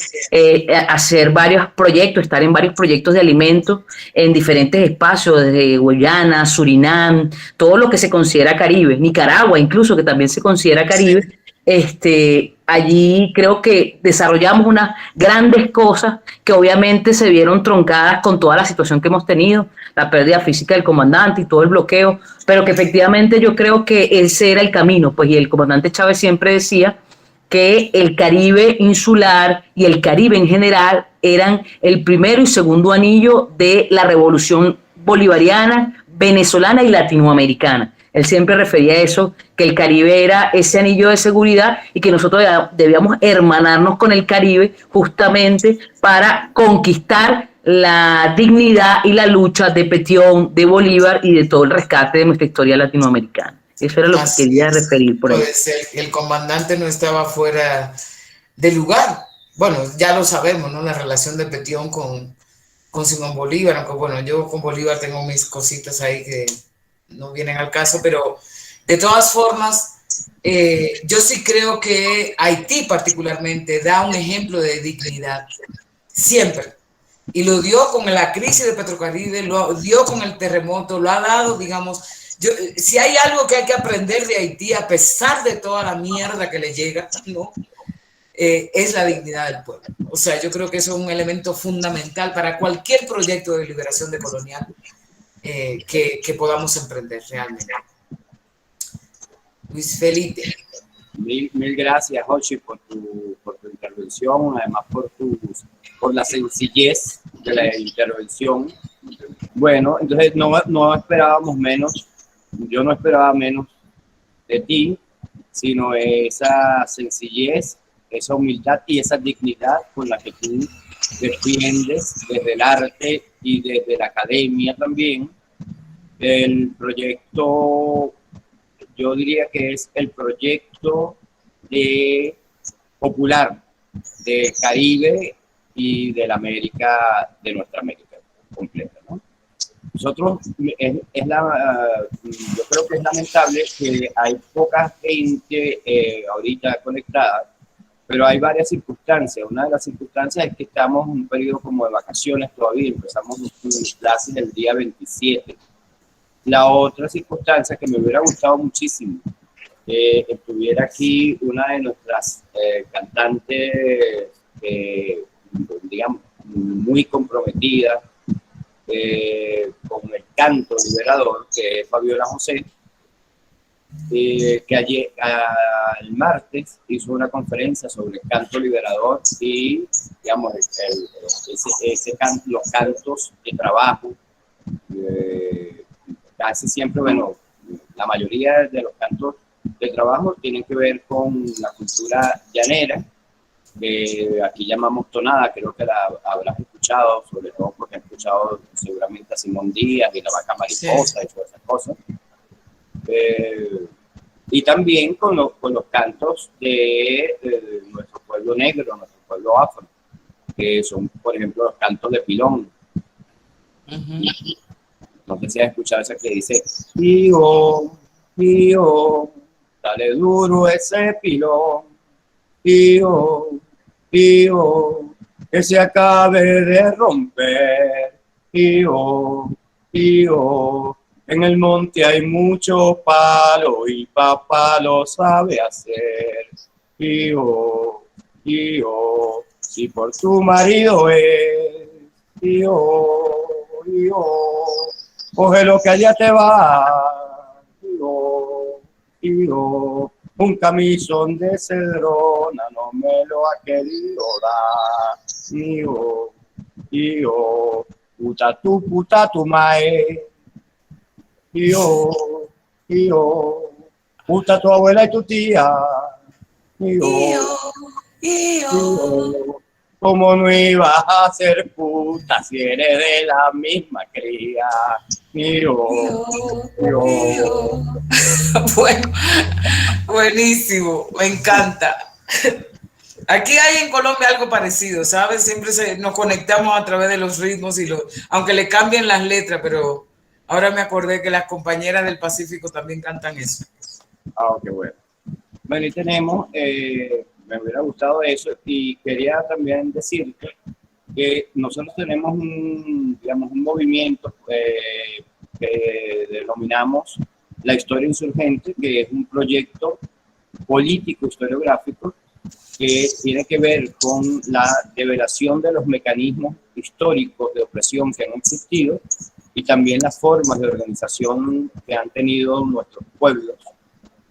hacer varios proyectos, estar en varios proyectos de alimentos en diferentes espacios, desde Guyana, Surinam, todo lo que se considera Caribe, Nicaragua incluso, que también se considera Caribe. Allí creo que desarrollamos unas grandes cosas que obviamente se vieron truncadas con toda la situación que hemos tenido, la pérdida física del comandante y todo el bloqueo, pero que efectivamente yo creo que ese era el camino, pues, y el comandante Chávez siempre decía que el Caribe insular y el Caribe en general eran el primero y segundo anillo de la revolución bolivariana, venezolana y latinoamericana. Él siempre refería a eso, que el Caribe era ese anillo de seguridad y que nosotros debíamos hermanarnos con el Caribe justamente para conquistar la dignidad y la lucha de Petión, de Bolívar y de todo el rescate de nuestra historia latinoamericana. Eso era lo que quería referir por ahí. Pues el comandante no estaba fuera de lugar. Bueno, ya lo sabemos, ¿no? La relación de Petión con Simón Bolívar, aunque bueno, yo con Bolívar tengo mis cositas ahí que no vienen al caso, pero de todas formas, yo sí creo que Haití particularmente da un ejemplo de dignidad, siempre. Y lo dio con la crisis de Petrocaribe, lo dio con el terremoto, lo ha dado, digamos, si hay algo que hay que aprender de Haití, a pesar de toda la mierda que le llega, ¿no? Es la dignidad del pueblo. O sea, yo creo que eso es un elemento fundamental para cualquier proyecto de liberación decolonial que podamos emprender realmente. Luis Felipe. Mil gracias, Jochi, por tu intervención, además por la sencillez de la intervención. Bueno, entonces no esperábamos menos, yo no esperaba menos de ti, sino esa sencillez, esa humildad y esa dignidad con la que tú defiendes desde el arte y desde la academia también el proyecto. Yo diría que es el proyecto popular del Caribe y de la América, de nuestra América completa, ¿no? Nosotros, yo creo que es lamentable que hay poca gente ahorita conectada, pero hay varias circunstancias. Una de las circunstancias es que estamos en un periodo como de vacaciones todavía, empezamos nuestras clases el día 27. La otra circunstancia que me hubiera gustado muchísimo, estuviera aquí una de nuestras cantantes, digamos, muy comprometida con el canto liberador, que es Fabiola José, que ayer, el martes, hizo una conferencia sobre el canto liberador y, digamos, los cantos de trabajo. Casi siempre, bueno, la mayoría de los cantos de trabajo tienen que ver con la cultura llanera, que aquí llamamos tonada, creo que la habrás escuchado, sobre todo porque has escuchado seguramente a Simón Díaz y la Vaca Mariposa, sí, y todas esas cosas. Y también con los cantos de nuestro pueblo negro, nuestro pueblo afro, que son, por ejemplo, los cantos de pilón. No sé si has escuchado esa que dice: "Pío, pío, dale duro ese pilón, pío, pío, que se acabe de romper, pío, pío, en el monte hay mucho palo y papá lo sabe hacer, pío, pío, si por tu marido es, pío, pío, coge lo que allá te va, pío, un camisón de cedrona no me lo ha querido dar, pío, puta tu mae, pío, puta tu abuela y tu tía, pío, ¿cómo no ibas a ser puta si eres de la misma cría? Pío. Bueno, buenísimo, me encanta. Aquí hay en Colombia algo parecido, ¿sabes? Siempre nos conectamos a través de los ritmos aunque le cambien las letras, pero ahora me acordé que las compañeras del Pacífico también cantan eso. Ah, qué bueno. Bueno, y tenemos, me hubiera gustado eso, y quería también decirte que nosotros tenemos un movimiento que denominamos La Historia Insurgente, que es un proyecto político historiográfico que tiene que ver con la develación de los mecanismos históricos de opresión que han existido y también las formas de organización que han tenido nuestros pueblos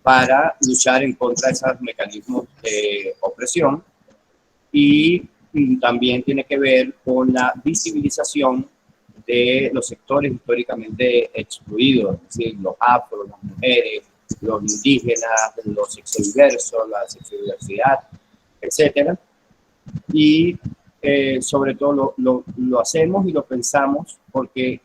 para luchar en contra de esos mecanismos de opresión, y también tiene que ver con la visibilización de los sectores históricamente excluidos, es decir, los afros, las mujeres, los indígenas, los sexodiversos, la sexodiversidad, etcétera. Y sobre todo lo hacemos y lo pensamos porque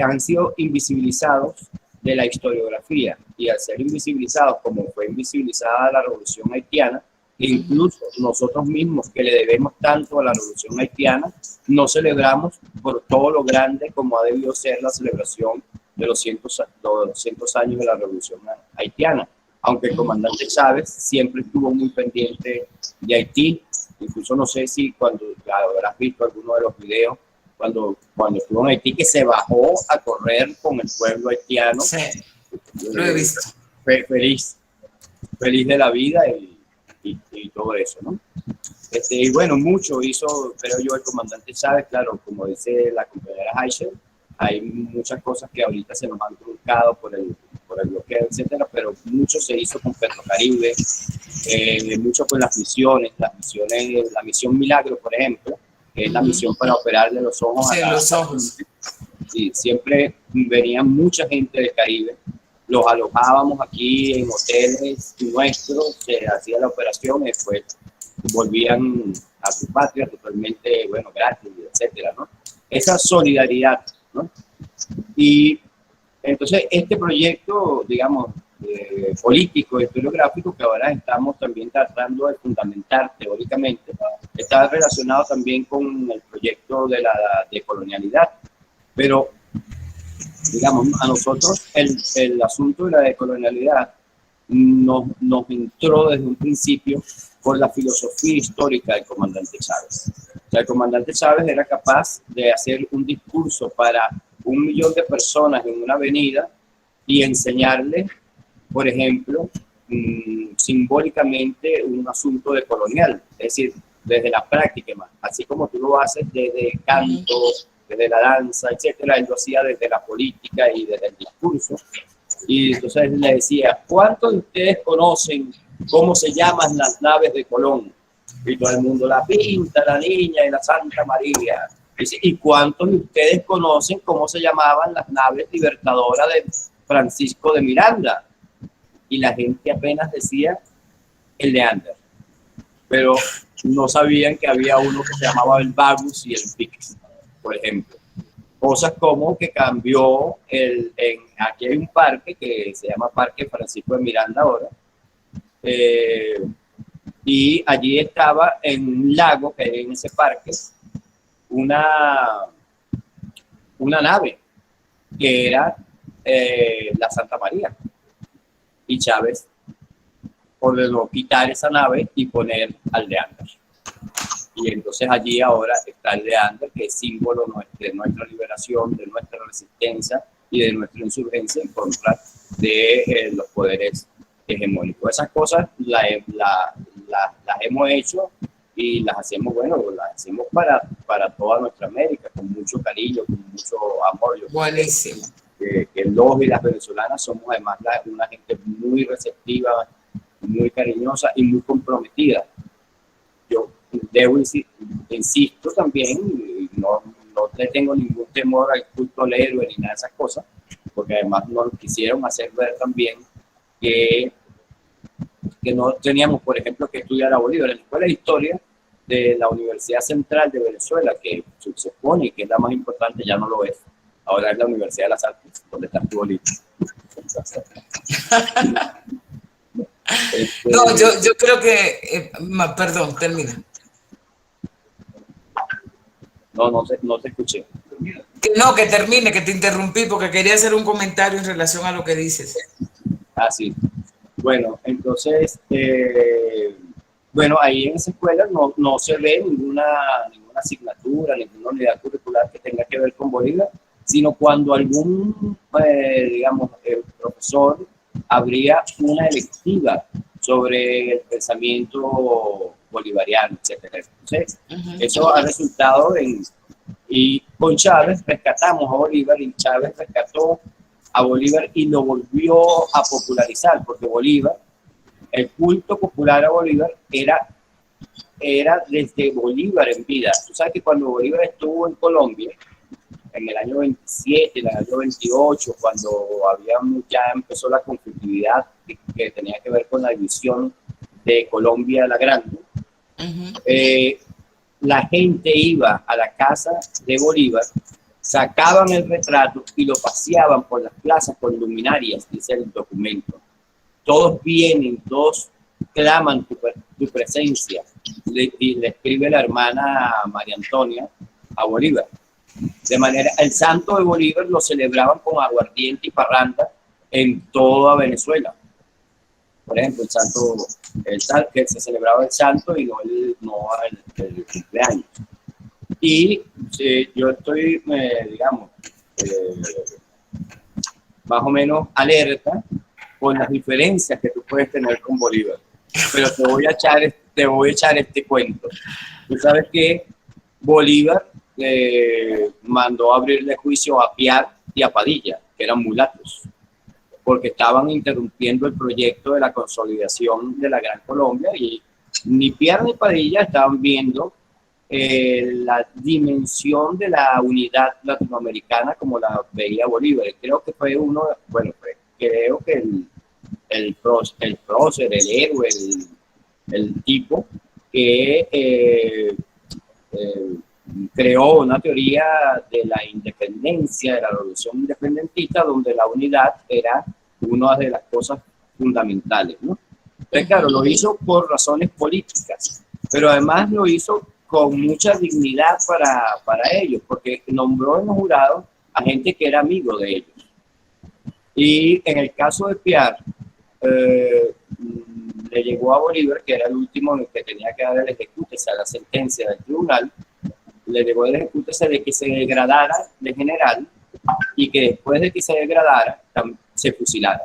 han sido invisibilizados de la historiografía, y al ser invisibilizados como fue invisibilizada la Revolución Haitiana, e incluso nosotros mismos que le debemos tanto a la Revolución Haitiana, no celebramos por todo lo grande como ha debido ser la celebración de los 200 años de la Revolución Haitiana, aunque el comandante Chávez siempre estuvo muy pendiente de Haití. Incluso no sé si cuando habrás visto alguno de los videos, cuando estuvo en Haití, que se bajó a correr con el pueblo haitiano. Sí, lo he visto. Feliz de la vida y todo eso, ¿no? Y bueno, mucho hizo, creo yo, el comandante Chávez. Claro, como dice la compañera Haishel, hay muchas cosas que ahorita se nos han truncado por por el bloqueo, etcétera, pero mucho se hizo con Petrocaribe, mucho con las misiones, la misión Milagro, por ejemplo, que es la misión para operarle los ojos sí, a los ojos. Sí, siempre venía mucha gente del Caribe, los alojábamos aquí en hoteles nuestros, se hacía la operación y después volvían a su patria totalmente, bueno, gratis, etcétera, ¿no? Esa solidaridad, ¿no? Y entonces este proyecto, digamos, político, historiográfico, que ahora estamos también tratando de fundamentar teóricamente, está relacionado también con el proyecto de la decolonialidad. Pero, digamos, a nosotros el asunto de la decolonialidad nos entró desde un principio por la filosofía histórica del comandante Chávez. O sea, el comandante Chávez era capaz de hacer un discurso para 1 millón de personas en una avenida y enseñarles, por ejemplo, simbólicamente un asunto de colonial, es decir, desde la práctica, así como tú lo haces desde cantos, desde la danza, etcétera, él lo hacía desde la política y desde el discurso. Y entonces él le decía, ¿cuántos de ustedes conocen cómo se llaman las naves de Colón? Y todo el mundo, la Pinta, la Niña y la Santa María. Dice, ¿y cuántos de ustedes conocen cómo se llamaban las naves libertadoras de Francisco de Miranda? Y la gente apenas decía el Leander. Pero no sabían que había uno que se llamaba el Bagus y el Pix, por ejemplo. Cosas como que cambió aquí hay un parque que se llama Parque Francisco de Miranda ahora, y allí estaba en un lago que hay en ese parque una nave que era la Santa María, y Chávez ordenó quitar esa nave y poner al Leander. Y entonces allí ahora está el Leander, que es símbolo de nuestra liberación, de nuestra resistencia y de nuestra insurgencia en contra de los poderes hegemónicos. Esas cosas las hemos hecho y las hacemos, bueno, las hacemos para toda nuestra América, con mucho cariño, con mucho amor. Buenísimo. Que los y las venezolanas somos además una gente muy receptiva, muy cariñosa y muy comprometida. Yo insisto también, no le tengo ningún temor al culto al héroe ni nada de esas cosas, porque además nos quisieron hacer ver también que no teníamos, por ejemplo, que estudiar a Bolívar. En la Escuela de Historia de la Universidad Central de Venezuela, que se supone que es la más importante, ya no lo es. Ahora es la Universidad de las Artes, donde está tu Bolívar. No, yo creo que, perdón, termina. No te escuché. Que termine, que te interrumpí porque quería hacer un comentario en relación a lo que dices. Ah, sí. Bueno, entonces, bueno, ahí en esa escuela no se ve ninguna asignatura, ninguna unidad curricular que tenga que ver con Bolívar, sino cuando algún, digamos, profesor abría una electiva sobre el pensamiento bolivariano, etcétera. Entonces, eso ha resultado y con Chávez rescatamos a Bolívar y Chávez rescató a Bolívar y lo volvió a popularizar, porque Bolívar, el culto popular a Bolívar era desde Bolívar en vida. Tú sabes que cuando Bolívar estuvo en Colombia, en el año 27, en el año 28, cuando ya empezó la conflictividad que tenía que ver con la división de Colombia la Grande, la gente iba a la casa de Bolívar, sacaban el retrato y lo paseaban por las plazas con luminarias, dice el documento. Todos vienen, todos claman tu presencia, y le escribe la hermana María Antonia a Bolívar. De manera, el santo de Bolívar lo celebraban con aguardiente y parranda en toda Venezuela. Por ejemplo, que se celebraba el santo y no el cumpleaños. Y yo estoy, digamos, más o menos alerta con las diferencias que tú puedes tener con Bolívar. Pero te voy a echar este cuento. Tú sabes que Bolívar mandó a abrirle juicio a Piar y a Padilla, que eran mulatos. porque estaban interrumpiendo el proyecto de la consolidación de la Gran Colombia y ni Piar ni Padilla estaban viendo la dimensión de la unidad latinoamericana como la veía Bolívar. Creo que fue uno, bueno, creo que el prócer, el héroe, el tipo que creó una teoría de la independencia, de la revolución independentista, donde la unidad era una de las cosas fundamentales, ¿no? Entonces, claro, lo hizo por razones políticas, pero además lo hizo con mucha dignidad para ellos, porque nombró en los jurados a gente que era amigo de ellos. Y en el caso de Piar, le llegó a Bolívar, que era el último en el que tenía que dar el ejecútese a la sentencia del tribunal, le llegó el ejecútese de que se degradara de general y que después de que se degradara, se fusilara.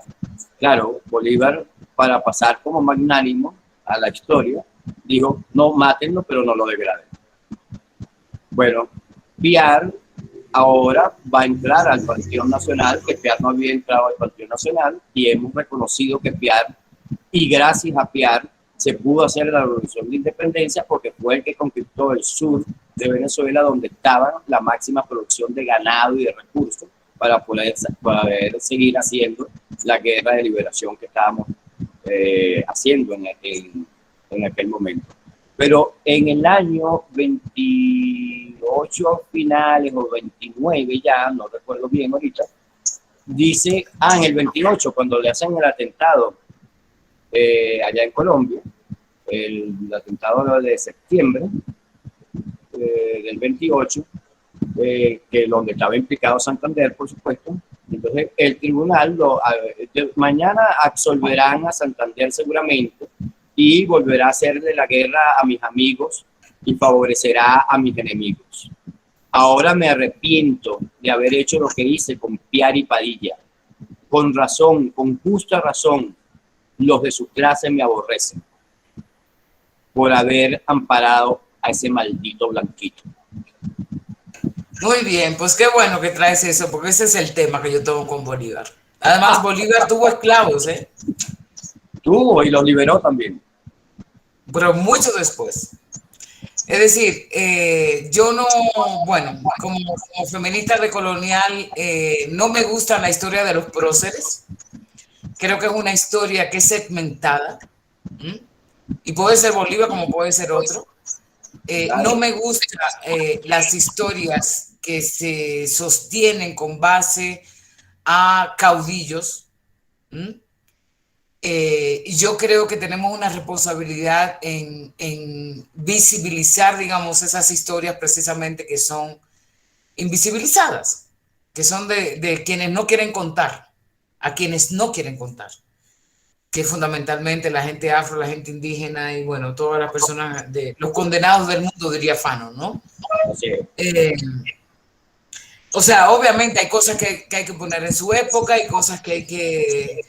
Claro, Bolívar, para pasar como magnánimo a la historia, dijo, no, mátenlo, pero no lo degraden. Bueno, Piar ahora va a entrar al Partido Nacional, que Piar no había entrado al Partido Nacional, y hemos reconocido que Piar, y gracias a Piar, se pudo hacer la revolución de independencia porque fue el que conquistó el sur de Venezuela, donde estaba la máxima producción de ganado y de recursos para poder seguir haciendo la guerra de liberación que estábamos haciendo en aquel momento. Pero en el año 28 finales o 29 ya, no recuerdo bien ahorita, dice, en el 28, cuando le hacen el atentado allá en Colombia, el atentado de septiembre del 28, que donde estaba implicado Santander, por supuesto. Entonces, el tribunal mañana absolverán a Santander seguramente y volverá a hacerle la guerra a mis amigos y favorecerá a mis enemigos. Ahora me arrepiento de haber hecho lo que hice con Piar y Padilla. Con razón, con justa razón, los de su clase me aborrecen por haber amparado a ese maldito blanquito. Muy bien, pues qué bueno que traes eso, porque ese es el tema que yo tengo con Bolívar. Además, Bolívar tuvo esclavos, ¿eh? Tuvo y los liberó también. Pero mucho después. Es decir, yo no, bueno, como feminista decolonial, no me gusta la historia de los próceres. Creo que es una historia que es segmentada. Y puede ser Bolívar como puede ser otro. No me gustan las historias que se sostienen con base a caudillos. Yo creo que tenemos una responsabilidad en visibilizar, digamos, esas historias precisamente que son invisibilizadas, que son de quienes no quieren contar, a quienes no quieren contar, que fundamentalmente la gente afro, la gente indígena y bueno, todas las personas, los condenados del mundo, diría Fano, ¿no? Sí. O sea, obviamente hay cosas que hay que poner en su época, hay cosas que hay que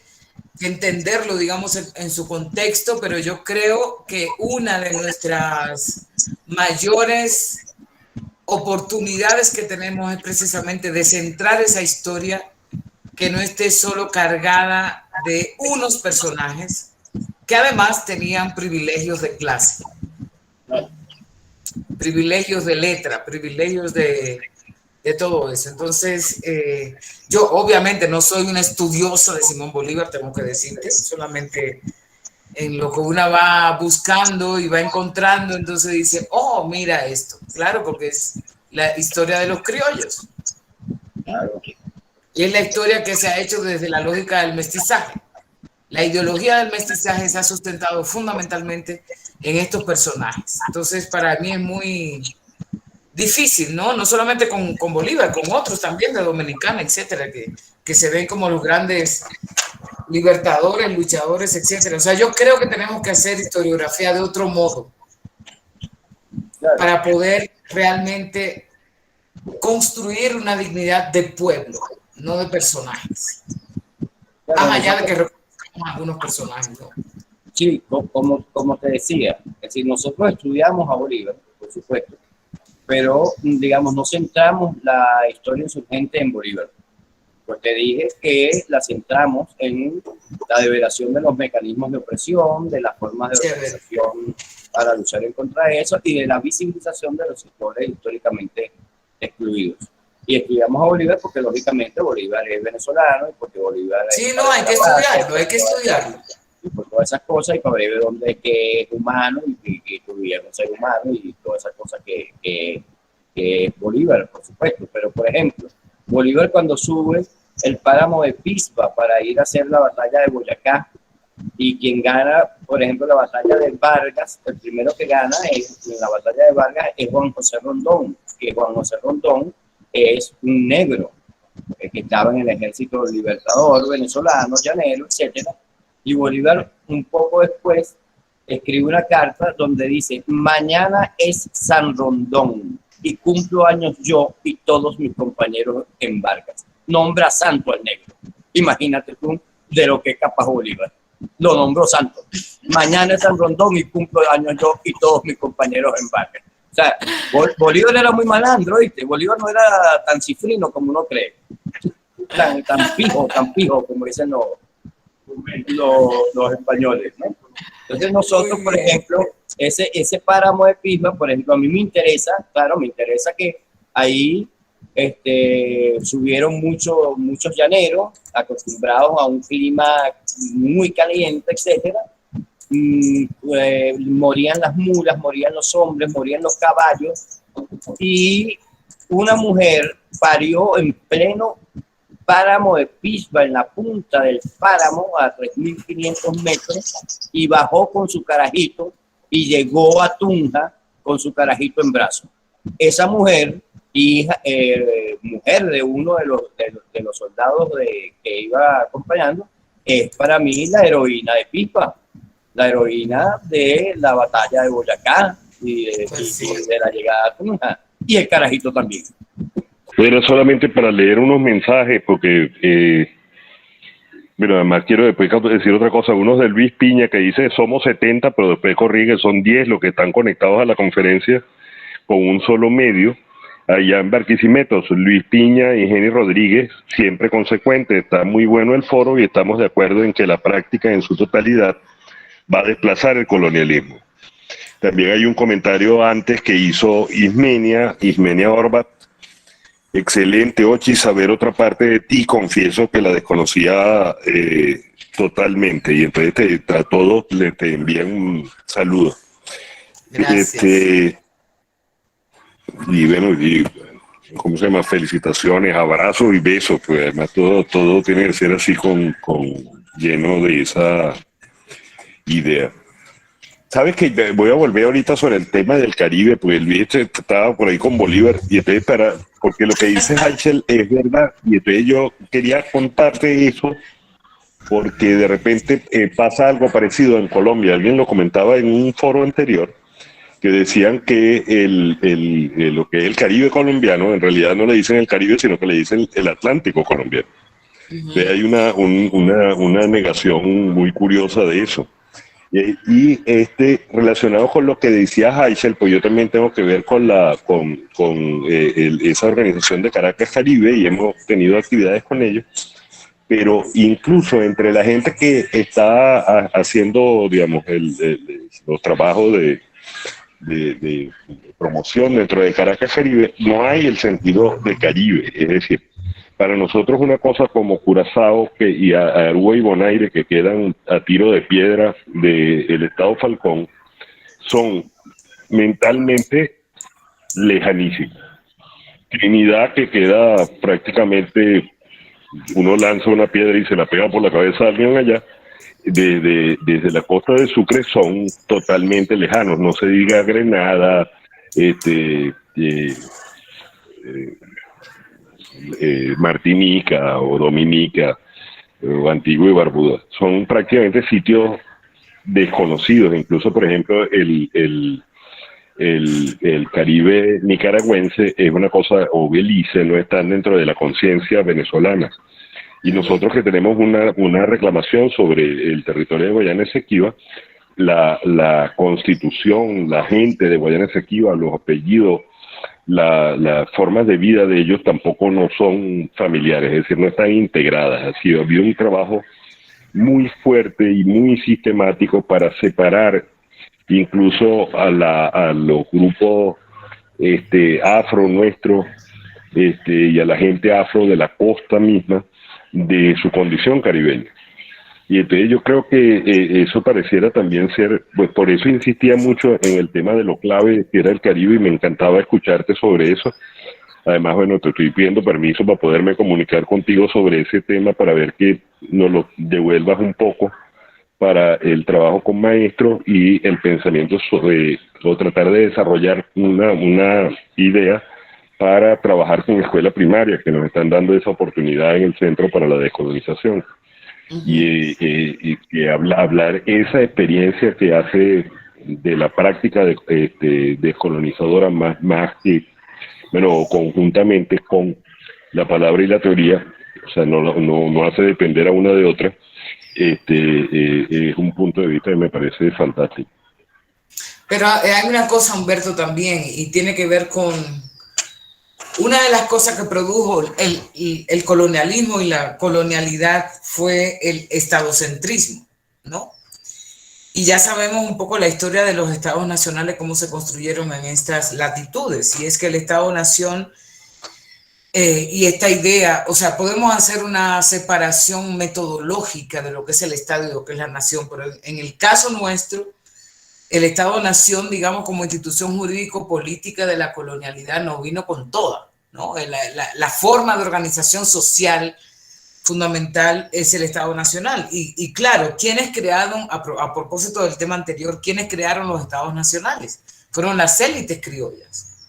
entenderlo, digamos, en su contexto, pero yo creo que una de nuestras mayores oportunidades que tenemos es precisamente de centrar esa historia, que no esté solo cargada de unos personajes que además tenían privilegios de clase, privilegios de letra, privilegios de todo eso. Entonces, yo obviamente no soy una estudiosa de Simón Bolívar, tengo que decirte, solamente en lo que una va buscando y va encontrando, entonces dice, oh, mira esto. Claro, porque es la historia de los criollos. Claro. Y es la historia que se ha hecho desde la lógica del mestizaje. La ideología del mestizaje se ha sustentado fundamentalmente en estos personajes. Entonces, para mí es muy difícil, ¿no? No solamente con Bolívar, con otros también de Dominicana, etcétera, que se ven como los grandes libertadores, luchadores, etcétera. O sea, yo creo que tenemos que hacer historiografía de otro modo para poder realmente construir una dignidad de pueblo, no de personajes. Más allá de que reconozcamos algunos personajes, ¿no? Sí, como te decía, es decir, nosotros estudiamos a Bolívar, por supuesto, pero, digamos, no centramos la historia insurgente en Bolívar. Pues te dije que la centramos en la develación de los mecanismos de opresión, de las formas de organización para luchar en contra de eso y de la visibilización de los sectores históricamente excluidos. Y estudiamos a Bolívar porque lógicamente Bolívar es venezolano y porque Bolívar es... Sí, no, hay que estudiarlo, hay que estudiarlo. Y por todas esas cosas y para ver dónde es que es humano y que tuviera un ser humano y todas esas cosas que es Bolívar, por supuesto. Pero, por ejemplo, Bolívar cuando sube el páramo de Pisba para ir a hacer la batalla de Boyacá, y quien gana, por ejemplo, la batalla de Vargas, el primero que gana en la batalla de Vargas es Juan José Rondón, que Juan José Rondón es un negro que estaba en el ejército libertador venezolano, llanero, etcétera. Y Bolívar, un poco después, escribe una carta donde dice: mañana es San Rondón y cumplo años yo y todos mis compañeros en Vargas. Nombra santo al negro. Imagínate tú de lo que es capaz Bolívar. Lo nombró santo. Mañana es San Rondón y cumplo años yo y todos mis compañeros en Vargas. O sea, Bolívar era muy malandro, ¿viste? Bolívar no era tan cifrino como uno cree. Tan pijo, como dicen los españoles, ¿no? Entonces nosotros, por ejemplo, ese páramo de Pisba, por ejemplo, a mí me interesa, claro, me interesa que ahí subieron muchos llaneros acostumbrados a un clima muy caliente, etcétera. Morían las mulas, morían los hombres, morían los caballos, y una mujer parió en pleno páramo de Pisba, en la punta del páramo a 3.500 metros, y bajó con su carajito y llegó a Tunja con su carajito en brazos. Esa mujer, mujer de uno de los soldados que iba acompañando, es para mí la heroína de Pisba, la heroína de la batalla de Boyacá y de la llegada a Tunja, y el carajito también. Era solamente para leer unos mensajes, porque, bueno, además quiero después decir otra cosa. Uno de Luis Piña, que dice somos 70, pero después corrige, son 10 los que están conectados a la conferencia con un solo medio. Allá en Barquisimeto, Luis Piña y Jenny Rodríguez, siempre consecuente. Está muy bueno el foro y estamos de acuerdo en que la práctica en su totalidad va a desplazar el colonialismo. También hay un comentario antes que hizo Ismenia Orbat. Excelente, Ochi, saber otra parte de ti, confieso que la desconocía totalmente, y entonces a todos te envían un saludo. Gracias. Y bueno, ¿cómo se llama? Felicitaciones, abrazos y besos, pues además todo tiene que ser así con lleno de esa idea. Sabes que voy a volver ahorita sobre el tema del Caribe, porque Luis estaba por ahí con Bolívar, y entonces porque lo que dice Heichel es verdad, y entonces yo quería contarte eso, porque de repente pasa algo parecido en Colombia. Alguien lo comentaba en un foro anterior, que decían que lo que es el Caribe colombiano, en realidad no le dicen el Caribe, sino que le dicen el Atlántico colombiano. Entonces hay una negación muy curiosa de eso. Y relacionado con lo que decía Heichel, pues yo también tengo que ver con esa organización de Caracas Caribe, y hemos tenido actividades con ellos, pero incluso entre la gente que está haciendo, digamos, los trabajos de promoción dentro de Caracas Caribe, no hay el sentido de Caribe. Es decir, para nosotros una cosa como Curazao y Aruba y Bonaire, que quedan a tiro de piedra del estado Falcón, son mentalmente lejanísimas. Trinidad, que queda prácticamente, uno lanza una piedra y se la pega por la cabeza a alguien allá, desde la costa de Sucre son totalmente lejanos. No se diga Grenada, Martinica o Dominica o Antigua y Barbuda. Son prácticamente sitios desconocidos. Incluso, por ejemplo, el Caribe nicaragüense es una cosa, o Belice, no están dentro de la conciencia venezolana. Y nosotros que tenemos una reclamación sobre el territorio de Guayana Esequiba, la constitución, la gente de Guayana Esequiba, los apellidos las formas de vida de ellos tampoco no son familiares, es decir, no están integradas. Ha habido un trabajo muy fuerte y muy sistemático para separar incluso a los grupos afro nuestros y a la gente afro de la costa misma de su condición caribeña. Y entonces yo creo que eso pareciera también ser, pues por eso insistía mucho en el tema de lo clave que era el Caribe y me encantaba escucharte sobre eso. Además, bueno, te estoy pidiendo permiso para poderme comunicar contigo sobre ese tema para ver que nos lo devuelvas un poco para el trabajo con maestros y el pensamiento sobre, o tratar de desarrollar una idea para trabajar con escuela primaria, que nos están dando esa oportunidad en el Centro para la Descolonización. Y que hablar esa experiencia que hace de la práctica descolonizadora más que, bueno, conjuntamente con la palabra y la teoría, o sea, no hace depender a una de otra, es un punto de vista que me parece fantástico. Pero hay una cosa, Humberto, también, y tiene que ver con una de las cosas que produjo el colonialismo y la colonialidad fue el estadocentrismo, ¿no? Y ya sabemos un poco la historia de los estados nacionales, cómo se construyeron en estas latitudes. Y es que el estado-nación y esta idea, o sea, podemos hacer una separación metodológica de lo que es el estado y lo que es la nación, pero en el caso nuestro, el Estado-Nación, digamos, como institución jurídico-política de la colonialidad, nos vino con toda, ¿no? La forma de organización social fundamental es el Estado Nacional. Y claro, ¿quiénes crearon, a propósito del tema anterior, quiénes crearon los Estados Nacionales? Fueron las élites criollas.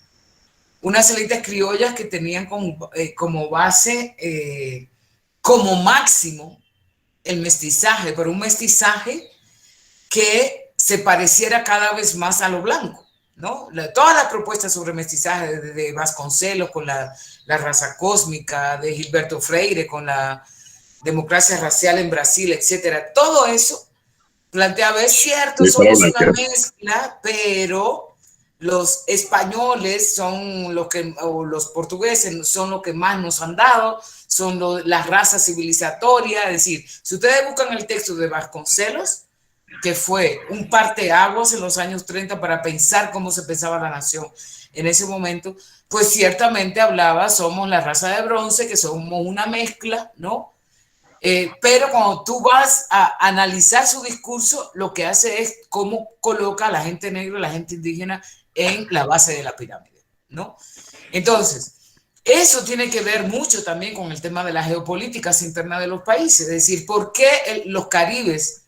Unas élites criollas que tenían como base, como máximo, el mestizaje, pero un mestizaje que se pareciera cada vez más a lo blanco, ¿no? Todas las propuestas sobre mestizaje de Vasconcelos con la raza cósmica, de Gilberto Freire con la democracia racial en Brasil, etcétera, todo eso planteaba, es cierto, somos una mezcla, pero los españoles son los que, o los portugueses son los que más nos han dado, son las razas civilizatorias, es decir, si ustedes buscan el texto de Vasconcelos, que fue un parteaguas en los años 30 para pensar cómo se pensaba la nación en ese momento, pues ciertamente hablaba, somos la raza de bronce, que somos una mezcla, ¿no? Pero cuando tú vas a analizar su discurso, lo que hace es cómo coloca a la gente negra, a la gente indígena en la base de la pirámide, ¿no? Entonces, eso tiene que ver mucho también con el tema de las geopolíticas internas de los países, es decir, ¿por qué los caribes,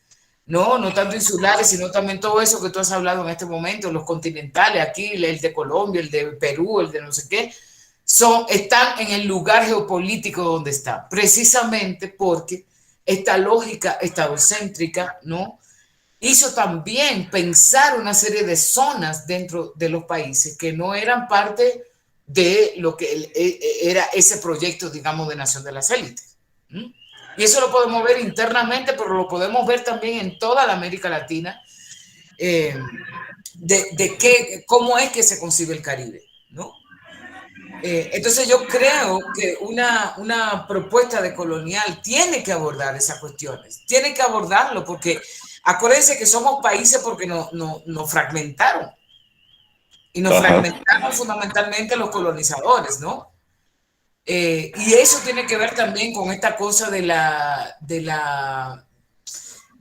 no tanto insulares, sino también todo eso que tú has hablado en este momento, los continentales, aquí el de Colombia, el de Perú, el de no sé qué, están en el lugar geopolítico donde están, precisamente porque esta lógica estadocéntrica, ¿no?, hizo también pensar una serie de zonas dentro de los países que no eran parte de lo que era ese proyecto, digamos, de nación de las élites. Y eso lo podemos ver internamente, pero lo podemos ver también en toda la América Latina, cómo es que se concibe el Caribe, ¿no? Entonces yo creo que una propuesta de colonial tiene que abordar esas cuestiones, tiene que abordarlo, porque acuérdense que somos países porque nos fragmentaron, y nos fragmentaron fundamentalmente los colonizadores, ¿no? Y eso tiene que ver también con esta cosa de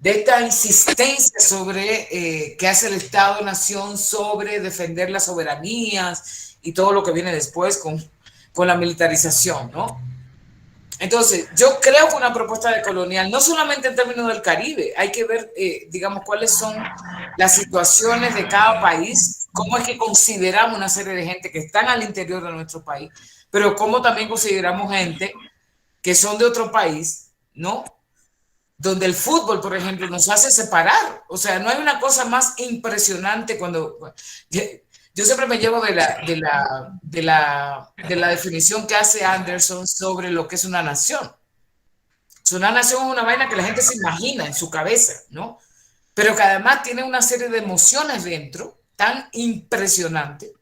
esta insistencia sobre qué hace el Estado-Nación sobre defender las soberanías y todo lo que viene después con la militarización, ¿no? Entonces, yo creo que una propuesta de colonial, no solamente en términos del Caribe, hay que ver, digamos, cuáles son las situaciones de cada país, cómo es que consideramos una serie de gente que están al interior de nuestro país, pero cómo también consideramos gente que son de otro país, ¿no? Donde el fútbol, por ejemplo, nos hace separar. O sea, no hay una cosa más impresionante cuando... Yo siempre me llevo de la definición que hace Anderson sobre lo que es una nación. Una nación es una vaina que la gente se imagina en su cabeza, ¿no? Pero que además tiene una serie de emociones dentro tan impresionante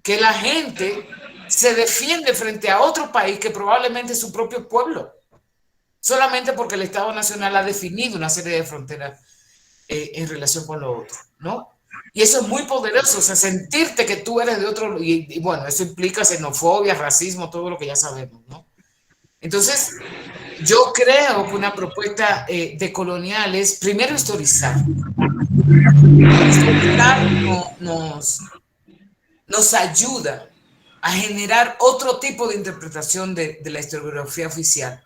que la gente se defiende frente a otro país que probablemente es su propio pueblo, solamente porque el Estado Nacional ha definido una serie de fronteras en relación con lo otro, ¿no? Y eso es muy poderoso, o sea, sentirte que tú eres de otro, y bueno, eso implica xenofobia, racismo, todo lo que ya sabemos, ¿no? Entonces, yo creo que una propuesta de colonial es primero historizar. Historizar nos ayuda a generar otro tipo de interpretación de la historiografía oficial.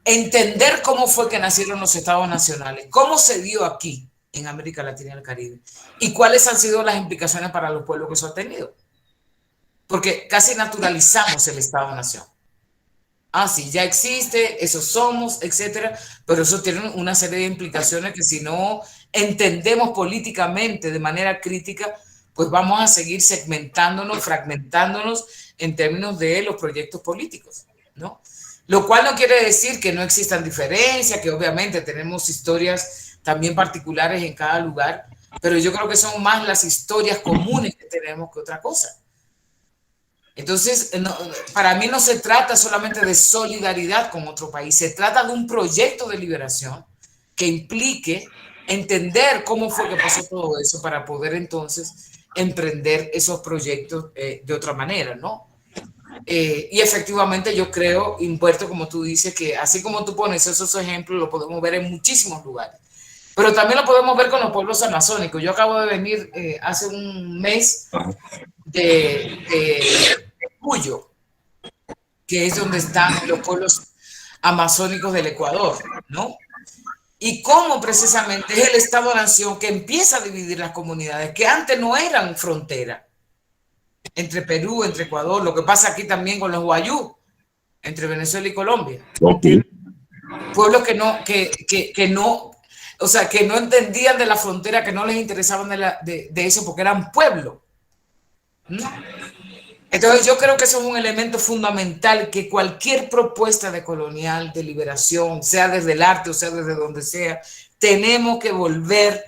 Entender cómo fue que nacieron los estados nacionales, cómo se dio aquí en América Latina y el Caribe y cuáles han sido las implicaciones para los pueblos que eso ha tenido. Porque casi naturalizamos el Estado-Nación. Ah, sí, ya existe, eso somos, etcétera, pero eso tiene una serie de implicaciones que si no entendemos políticamente de manera crítica, pues vamos a seguir segmentándonos, fragmentándonos en términos de los proyectos políticos, ¿no? Lo cual no quiere decir que no existan diferencias, que obviamente tenemos historias también particulares en cada lugar, pero yo creo que son más las historias comunes que tenemos que otra cosa. Entonces, para mí no se trata solamente de solidaridad con otro país, se trata de un proyecto de liberación que implique entender cómo fue que pasó todo eso para poder entonces emprender esos proyectos de otra manera, ¿no? Y efectivamente yo creo, Humberto, como tú dices, que así como tú pones esos ejemplos, lo podemos ver en muchísimos lugares. Pero también lo podemos ver con los pueblos amazónicos. Yo acabo de venir hace un mes de Cuyo, que es donde están los pueblos amazónicos del Ecuador, ¿no? Y cómo precisamente es el Estado-Nación que empieza a dividir las comunidades que antes no eran frontera entre Perú, entre Ecuador, lo que pasa aquí también con los guayú, entre Venezuela y Colombia. Okay. Pueblos que no, o sea, que no entendían de la frontera, que no les interesaban de eso porque eran pueblos, ¿no? Entonces yo creo que eso es un elemento fundamental que cualquier propuesta de colonial, de liberación, sea desde el arte o sea desde donde sea, tenemos que volver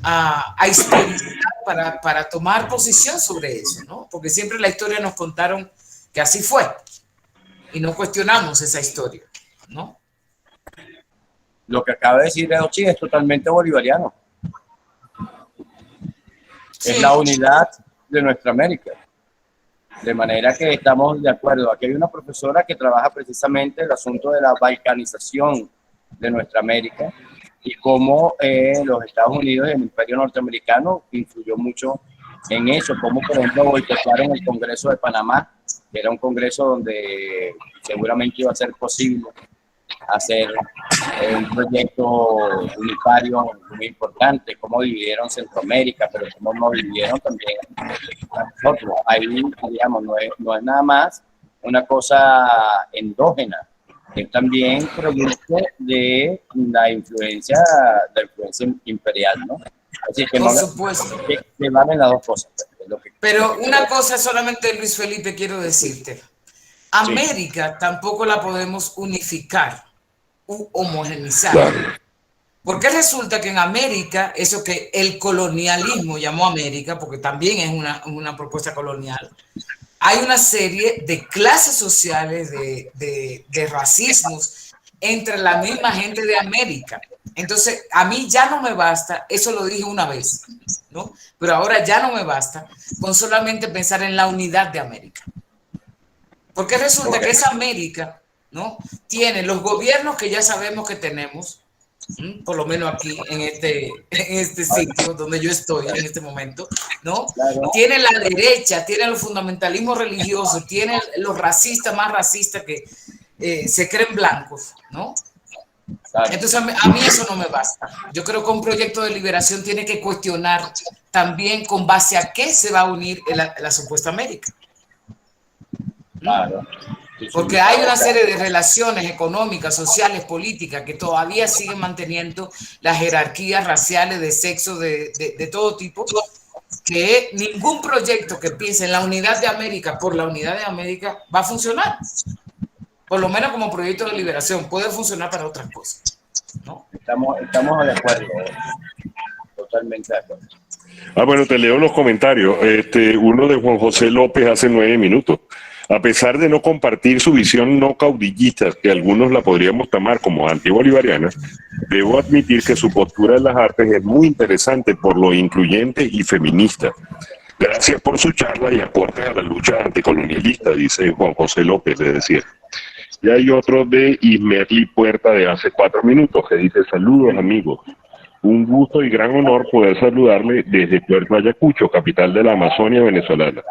a historizar para tomar posición sobre eso, ¿no? Porque siempre en la historia nos contaron que así fue y no cuestionamos esa historia, ¿no? Lo que acaba de decir Edochín es totalmente bolivariano. Sí. Es la unidad de nuestra América. De manera que estamos de acuerdo. Aquí hay una profesora que trabaja precisamente el asunto de la balcanización de nuestra América y cómo los Estados Unidos y el Imperio Norteamericano influyó mucho en eso, como por ejemplo boicotearon el Congreso de Panamá, que era un congreso donde seguramente iba a ser posible hacer un proyecto unitario muy importante, cómo dividieron Centroamérica, pero cómo nos dividieron también a nosotros. Ahí, digamos, no es nada más una cosa endógena, es también producto de la influencia imperial, ¿no? Así que por no, supuesto. Que valen las dos cosas. Pero una cosa solamente, Luis Felipe, quiero decirte. América sí. Tampoco la podemos unificar u homogeneizar. Claro. Porque resulta que en América, eso que el colonialismo llamó América, porque también es una propuesta colonial, hay una serie de clases sociales, de racismos entre la misma gente de América. Entonces, a mí ya no me basta, eso lo dije una vez, ¿no? Pero ahora ya no me basta con solamente pensar en la unidad de América. Porque resulta que esa América, ¿no? Tiene los gobiernos que ya sabemos que tenemos, por lo menos aquí en este sitio donde yo estoy en este momento, ¿no? Claro. Tiene la derecha, tiene los fundamentalismos religiosos, tiene los racistas más racistas que se creen blancos, ¿no? Claro. Entonces a mí eso no me basta. Yo creo que un proyecto de liberación tiene que cuestionar también con base a qué se va a unir la supuesta América. Claro. Porque hay una serie de relaciones económicas, sociales, políticas que todavía siguen manteniendo las jerarquías raciales, de sexo, de todo tipo, que ningún proyecto que piense en la unidad de América por la unidad de América va a funcionar. Por lo menos como proyecto de liberación, puede funcionar para otras cosas, ¿no? Estamos de acuerdo, totalmente de acuerdo. Bueno, te leo los comentarios. Uno de Juan José López hace 9 minutos. A pesar de no compartir su visión no caudillista, que algunos la podríamos tomar como antibolivariana, debo admitir que su postura en las artes es muy interesante por lo incluyente y feminista. Gracias por su charla y aporte a la lucha anticolonialista, dice Juan José López, le decía. Y hay otro de Ismerly Puerta de hace 4 minutos que dice: saludos amigos. Un gusto y gran honor poder saludarle desde Puerto Ayacucho, capital de la Amazonia venezolana,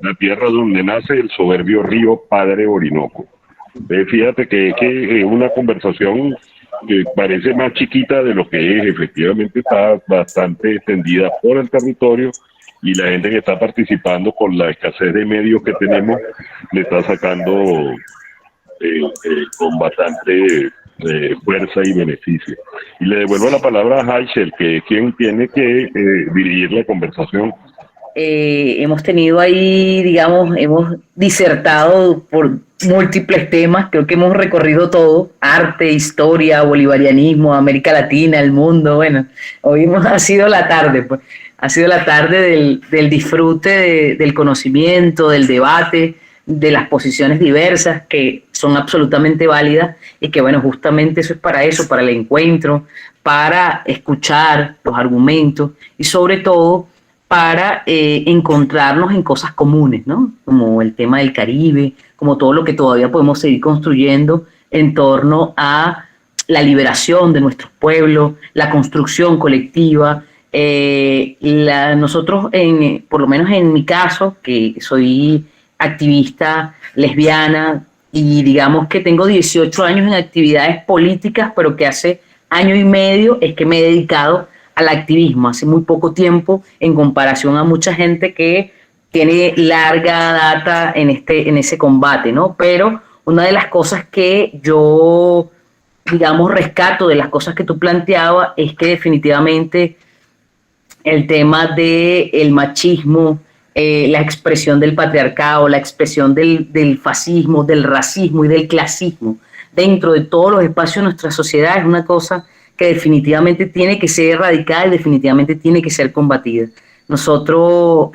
la tierra donde nace el soberbio río Padre Orinoco. Fíjate que es una conversación que parece más chiquita de lo que es. Efectivamente está bastante extendida por el territorio y la gente que está participando, con la escasez de medios que tenemos, le está sacando con bastante fuerza y beneficio. Y le devuelvo la palabra a Heichel, que es quien tiene que dirigir la conversación. Hemos tenido ahí, digamos, hemos disertado por múltiples temas, creo que hemos recorrido todo: arte, historia, bolivarianismo, América Latina, el mundo. Bueno, hoy ha sido la tarde, pues, ha sido la tarde del disfrute, del conocimiento, del debate, de las posiciones diversas que son absolutamente válidas y que, bueno, justamente eso es para eso, para el encuentro, para escuchar los argumentos y sobre todo para encontrarnos en cosas comunes, ¿no? Como el tema del Caribe, como todo lo que todavía podemos seguir construyendo en torno a la liberación de nuestros pueblos, la construcción colectiva. Nosotros, por lo menos en mi caso, que soy activista lesbiana y digamos que tengo 18 años en actividades políticas, pero que hace año y medio es que me he dedicado al activismo, hace muy poco tiempo en comparación a mucha gente que tiene larga data en ese combate, ¿no? Pero una de las cosas que yo, digamos, rescato de las cosas que tú planteabas es que definitivamente el tema del machismo, la expresión del patriarcado, la expresión del fascismo, del racismo y del clasismo dentro de todos los espacios de nuestra sociedad es una cosa que definitivamente tiene que ser erradicada y definitivamente tiene que ser combatida. Nosotros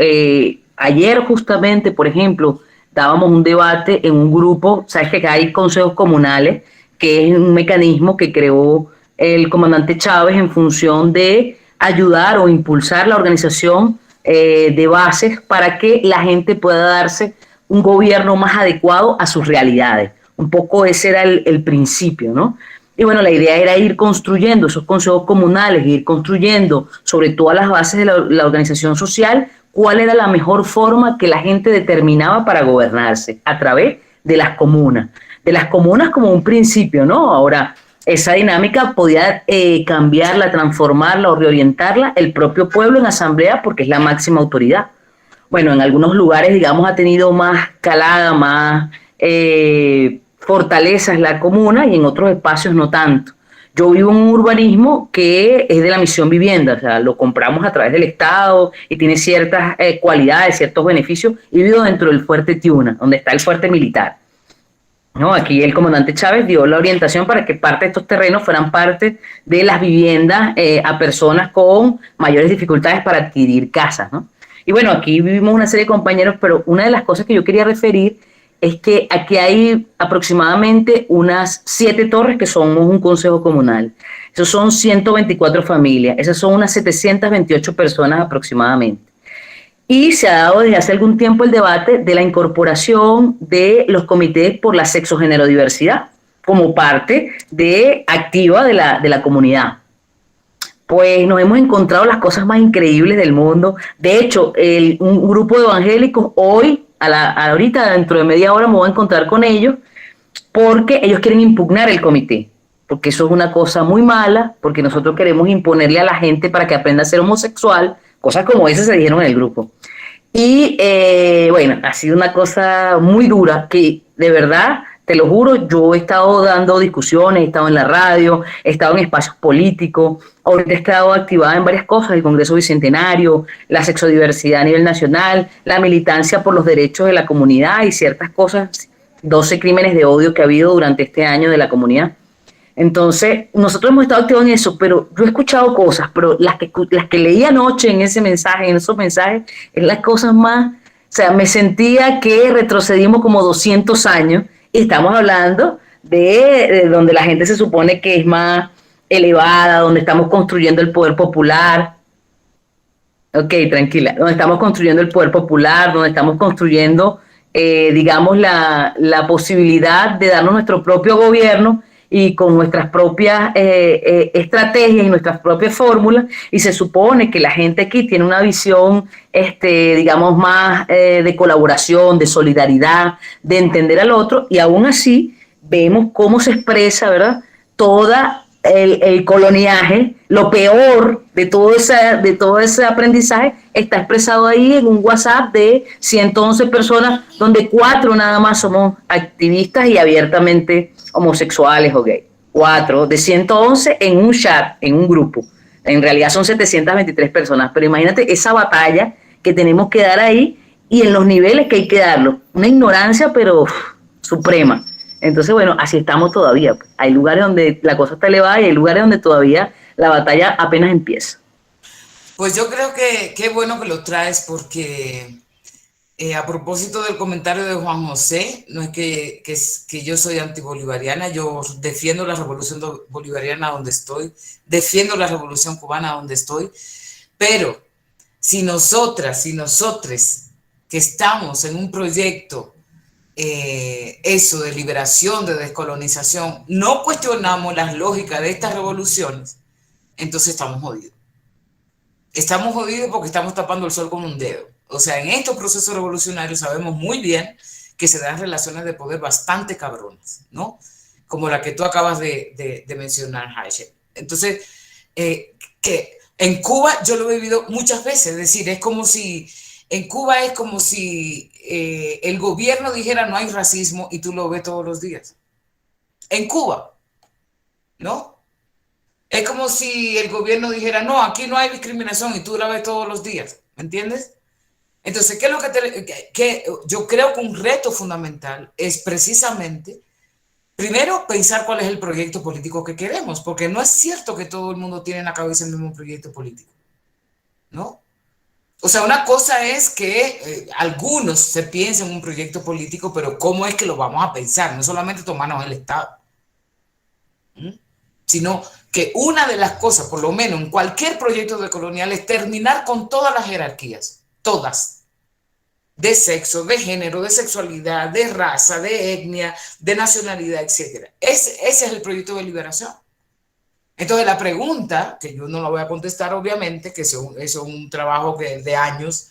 ayer justamente, por ejemplo, dábamos un debate en un grupo. Sabes que acá hay consejos comunales, que es un mecanismo que creó el comandante Chávez en función de ayudar o impulsar la organización de bases para que la gente pueda darse un gobierno más adecuado a sus realidades. Un poco ese era el principio, ¿no? Y bueno, la idea era ir construyendo esos consejos comunales, ir construyendo sobre todas las bases de la organización social cuál era la mejor forma que la gente determinaba para gobernarse a través de las comunas como un principio, ¿no? Ahora, esa dinámica podía cambiarla, transformarla o reorientarla el propio pueblo en asamblea porque es la máxima autoridad. Bueno, en algunos lugares, digamos, ha tenido más calada, más fortalezas la comuna y en otros espacios no tanto. Yo vivo en un urbanismo que es de la Misión Vivienda, o sea, lo compramos a través del Estado y tiene ciertas cualidades, ciertos beneficios, y vivo dentro del Fuerte Tiuna, donde está el fuerte militar. ¿No? Aquí el comandante Chávez dio la orientación para que parte de estos terrenos fueran parte de las viviendas a personas con mayores dificultades para adquirir casas, ¿no? Y bueno, aquí vivimos una serie de compañeros, pero una de las cosas que yo quería referir es que aquí hay aproximadamente unas 7 torres que somos un consejo comunal. Esos son 124 familias, esas son unas 728 personas aproximadamente. Y se ha dado desde hace algún tiempo el debate de la incorporación de los comités por la sexogenerodiversidad como parte activa de la comunidad. Pues nos hemos encontrado las cosas más increíbles del mundo. De hecho, un grupo de evangélicos hoy, ahorita dentro de media hora me voy a encontrar con ellos porque ellos quieren impugnar el comité, porque eso es una cosa muy mala, porque nosotros queremos imponerle a la gente para que aprenda a ser homosexual. Cosas como esas se dijeron en el grupo. Y bueno, ha sido una cosa muy dura que de verdad, te lo juro, yo he estado dando discusiones, he estado en la radio, he estado en espacios políticos, ahorita he estado activada en varias cosas, el Congreso Bicentenario, la sexodiversidad a nivel nacional, la militancia por los derechos de la comunidad y ciertas cosas, 12 crímenes de odio que ha habido durante este año de la comunidad. Entonces, nosotros hemos estado activos en eso, pero yo he escuchado cosas, pero las que leí anoche en ese mensaje, en esos mensajes, es las cosas más, o sea, me sentía que retrocedimos como 200 años y estamos hablando de donde la gente se supone que es más elevada, donde estamos construyendo el poder popular. Ok, tranquila, donde estamos construyendo el poder popular, donde estamos construyendo, digamos, la posibilidad de darnos nuestro propio gobierno y con nuestras propias estrategias y nuestras propias fórmulas, y se supone que la gente aquí tiene una visión, digamos, más de colaboración, de solidaridad, de entender al otro, y aún así vemos cómo se expresa, ¿verdad? Toda el coloniaje, lo peor de todo ese aprendizaje está expresado ahí en un WhatsApp de 111 personas, donde 4 nada más somos activistas y abiertamente homosexuales o gay. 4 de 111 en un chat, en un grupo. En realidad son 723 personas, pero imagínate esa batalla que tenemos que dar ahí y en los niveles que hay que darlo. Una ignorancia, pero suprema. Entonces, bueno, así estamos todavía. Hay lugares donde la cosa está elevada y hay lugares donde todavía la batalla apenas empieza. Pues yo creo que qué bueno que lo traes porque a propósito del comentario de Juan José, no es que yo soy antibolivariana, yo defiendo la revolución bolivariana donde estoy, defiendo la revolución cubana donde estoy, pero si nosotras, si nosotres que estamos en un proyecto eso de liberación, de descolonización, no cuestionamos las lógicas de estas revoluciones, entonces estamos jodidos. Estamos jodidos porque estamos tapando el sol con un dedo. O sea, en estos procesos revolucionarios sabemos muy bien que se dan relaciones de poder bastante cabronas, ¿no? Como la que tú acabas de mencionar, Hache. Entonces, que en Cuba yo lo he vivido muchas veces, es decir, es como si en Cuba es como si el gobierno dijera no hay racismo y tú lo ves todos los días. En Cuba, ¿no? Es como si el gobierno dijera no, aquí no hay discriminación y tú la ves todos los días. ¿Me entiendes? Entonces, ¿qué es lo que yo creo que un reto fundamental es precisamente, primero, pensar cuál es el proyecto político que queremos, porque no es cierto que todo el mundo tiene en la cabeza el mismo proyecto político, ¿no? O sea, una cosa es que algunos se piensen en un proyecto político, pero ¿cómo es que lo vamos a pensar? No solamente tomarnos el Estado, sino que una de las cosas, por lo menos en cualquier proyecto decolonial, es terminar con todas las jerarquías, todas, de sexo, de género, de sexualidad, de raza, de etnia, de nacionalidad, etc. Ese es el proyecto de liberación. Entonces la pregunta, que yo no la voy a contestar obviamente, que eso es un trabajo de años,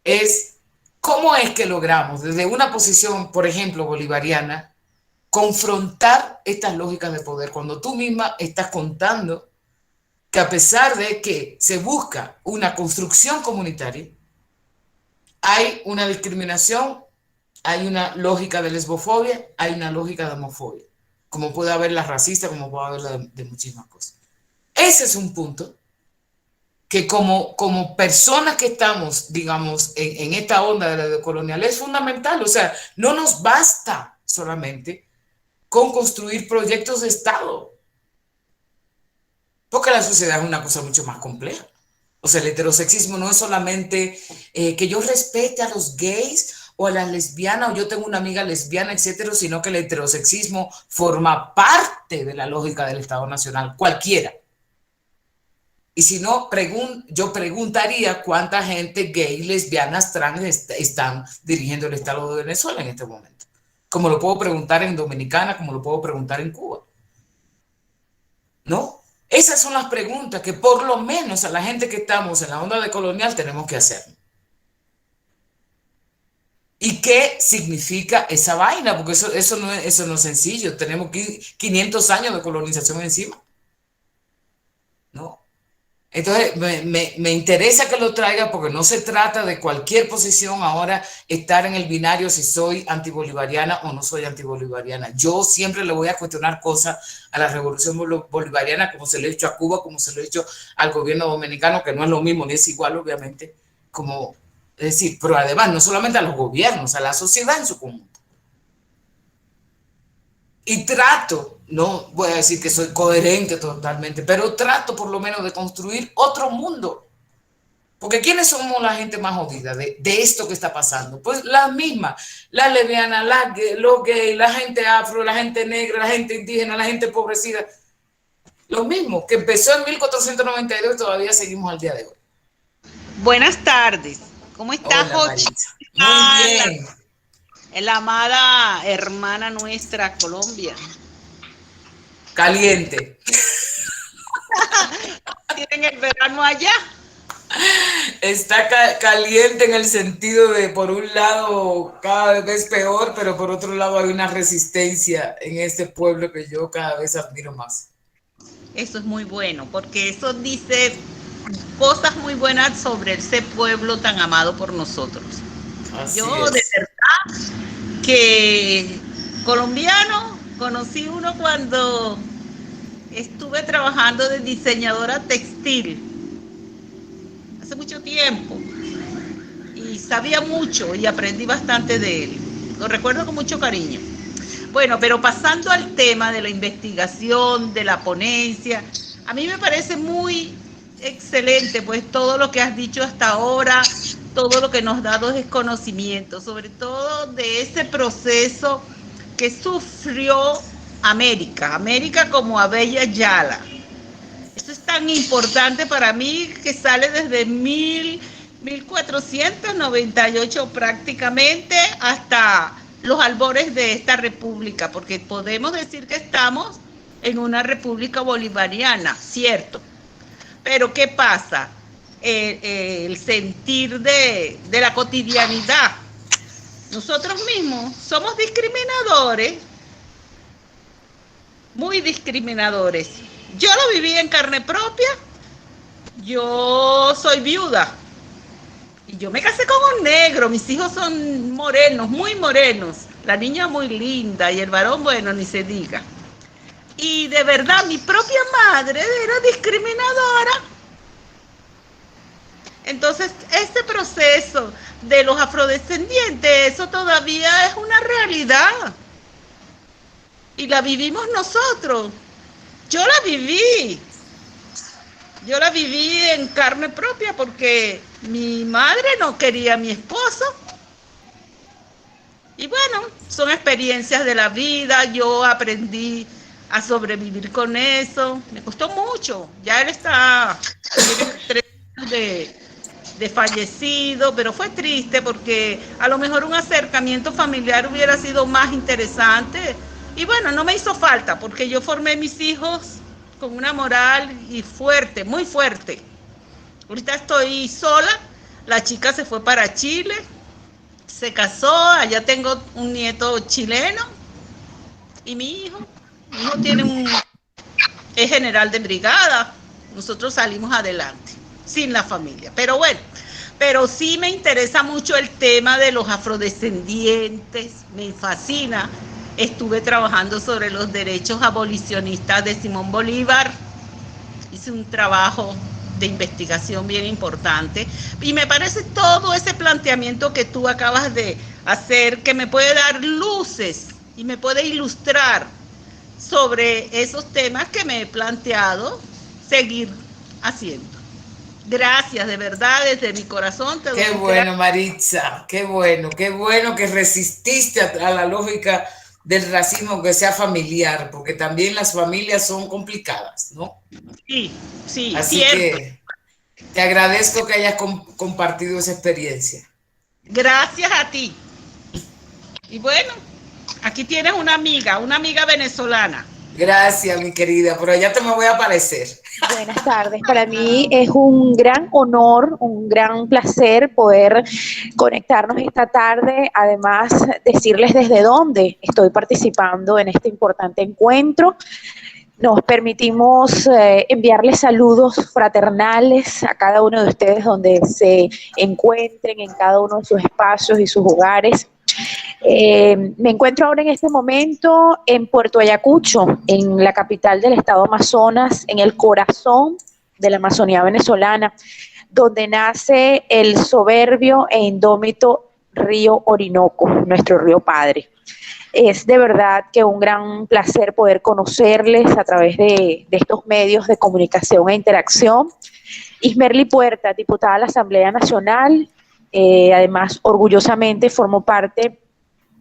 es ¿cómo es que logramos desde una posición, por ejemplo, bolivariana, confrontar estas lógicas de poder cuando tú misma estás contando que a pesar de que se busca una construcción comunitaria, hay una discriminación, hay una lógica de lesbofobia, hay una lógica de homofobia, como puede haber la racista, como puede haber la de muchísimas cosas. Ese es un punto que como personas que estamos, digamos, en esta onda de la decolonial es fundamental. O sea, no nos basta solamente con construir proyectos de Estado, porque la sociedad es una cosa mucho más compleja. O sea, el heterosexismo no es solamente que yo respete a los gays o a las lesbianas, o yo tengo una amiga lesbiana, etcétera, sino que el heterosexismo forma parte de la lógica del Estado Nacional, cualquiera. Y si no, yo preguntaría cuánta gente gay, lesbianas, trans están dirigiendo el Estado de Venezuela en este momento. Como lo puedo preguntar en Dominicana, como lo puedo preguntar en Cuba. ¿No? Esas son las preguntas que por lo menos a la gente que estamos en la onda decolonial tenemos que hacer. ¿Y qué significa esa vaina? Porque eso no es sencillo. Tenemos 500 años de colonización encima, ¿no? Entonces, me interesa que lo traiga porque no se trata de cualquier posición ahora estar en el binario si soy antibolivariana o no soy antibolivariana. Yo siempre le voy a cuestionar cosas a la revolución bolivariana, como se lo he hecho a Cuba, como se lo he hecho al gobierno dominicano, que no es lo mismo ni es igual, obviamente, como, es decir, pero además no solamente a los gobiernos, a la sociedad en su conjunto. y trato, no voy a decir que soy coherente totalmente, pero trato por lo menos de construir otro mundo. Porque ¿quiénes somos la gente más jodida de esto que está pasando? Pues las mismas, las lesbianas, los gays, la gente afro, la gente negra, la gente indígena, la gente empobrecida. Lo mismo, que empezó en 1492 y todavía seguimos al día de hoy. Buenas tardes. ¿Cómo estás, Jochi? Muy bien. La amada hermana nuestra, Colombia. Caliente. ¿Tienen el verano allá? Está caliente en el sentido de, por un lado, cada vez peor, pero por otro lado hay una resistencia en este pueblo que yo cada vez admiro más. Eso es muy bueno, porque eso dice cosas muy buenas sobre ese pueblo tan amado por nosotros. Así yo, es. De verdad, que colombiano, conocí uno cuando estuve trabajando de diseñadora textil hace mucho tiempo y sabía mucho y aprendí bastante de él. Lo recuerdo con mucho cariño. Bueno, pero pasando al tema de la investigación, de la ponencia, a mí me parece muy excelente, pues todo lo que has dicho hasta ahora, todo lo que nos has dado es conocimiento, sobre todo de ese proceso que sufrió América como Abella Yala. Eso es tan importante para mí, que sale desde 1498 prácticamente hasta los albores de esta república, porque podemos decir que estamos en una república bolivariana, cierto. Pero ¿qué pasa? El sentir de la cotidianidad. Nosotros mismos somos discriminadores, muy discriminadores. Yo lo viví en carne propia. Yo soy viuda y yo me casé con un negro. Mis hijos son morenos, muy morenos. La niña muy linda y el varón, bueno, ni se diga. Y de verdad, mi propia madre era discriminadora. Entonces, este proceso de los afrodescendientes, eso todavía es una realidad. Y la vivimos nosotros. Yo la viví en carne propia porque mi madre no quería a mi esposo. Y bueno, son experiencias de la vida, yo aprendí a sobrevivir con eso. Me costó mucho, ya él tiene 3 años de fallecido, pero fue triste porque a lo mejor un acercamiento familiar hubiera sido más interesante. Y bueno, no me hizo falta porque yo formé mis hijos con una moral y fuerte, muy fuerte. Ahorita estoy sola, la chica se fue para Chile, se casó, allá tengo un nieto chileno y mi hijo es general de brigada. Nosotros salimos adelante, sin la familia. Pero bueno, pero sí me interesa mucho el tema de los afrodescendientes, me fascina. Estuve trabajando sobre los derechos abolicionistas de Simón Bolívar. Hice un trabajo de investigación bien importante. Y me parece todo ese planteamiento que tú acabas de hacer, que me puede dar luces y me puede ilustrar sobre esos temas que me he planteado seguir haciendo. Gracias, de verdad, desde mi corazón. Te doy qué bueno, Maritza, qué bueno que resististe a la lógica del racismo, que sea familiar, porque también las familias son complicadas, ¿no? Sí, así cierto. Que te agradezco que hayas compartido esa experiencia. Gracias a ti. Y bueno, aquí tienes una amiga venezolana. Gracias, mi querida, pero ya te me voy a aparecer. Buenas tardes, para mí es un gran honor, un gran placer poder conectarnos esta tarde, además decirles desde dónde estoy participando en este importante encuentro. Nos permitimos enviarles saludos fraternales a cada uno de ustedes donde se encuentren en cada uno de sus espacios y sus hogares. Me encuentro ahora en este momento en Puerto Ayacucho, en la capital del estado Amazonas, en el corazón de la Amazonía venezolana, donde nace el soberbio e indómito río Orinoco, nuestro río padre. Es de verdad que un gran placer poder conocerles a través de estos medios de comunicación e interacción. Ismerly Puerta, diputada de la Asamblea Nacional, además orgullosamente formó parte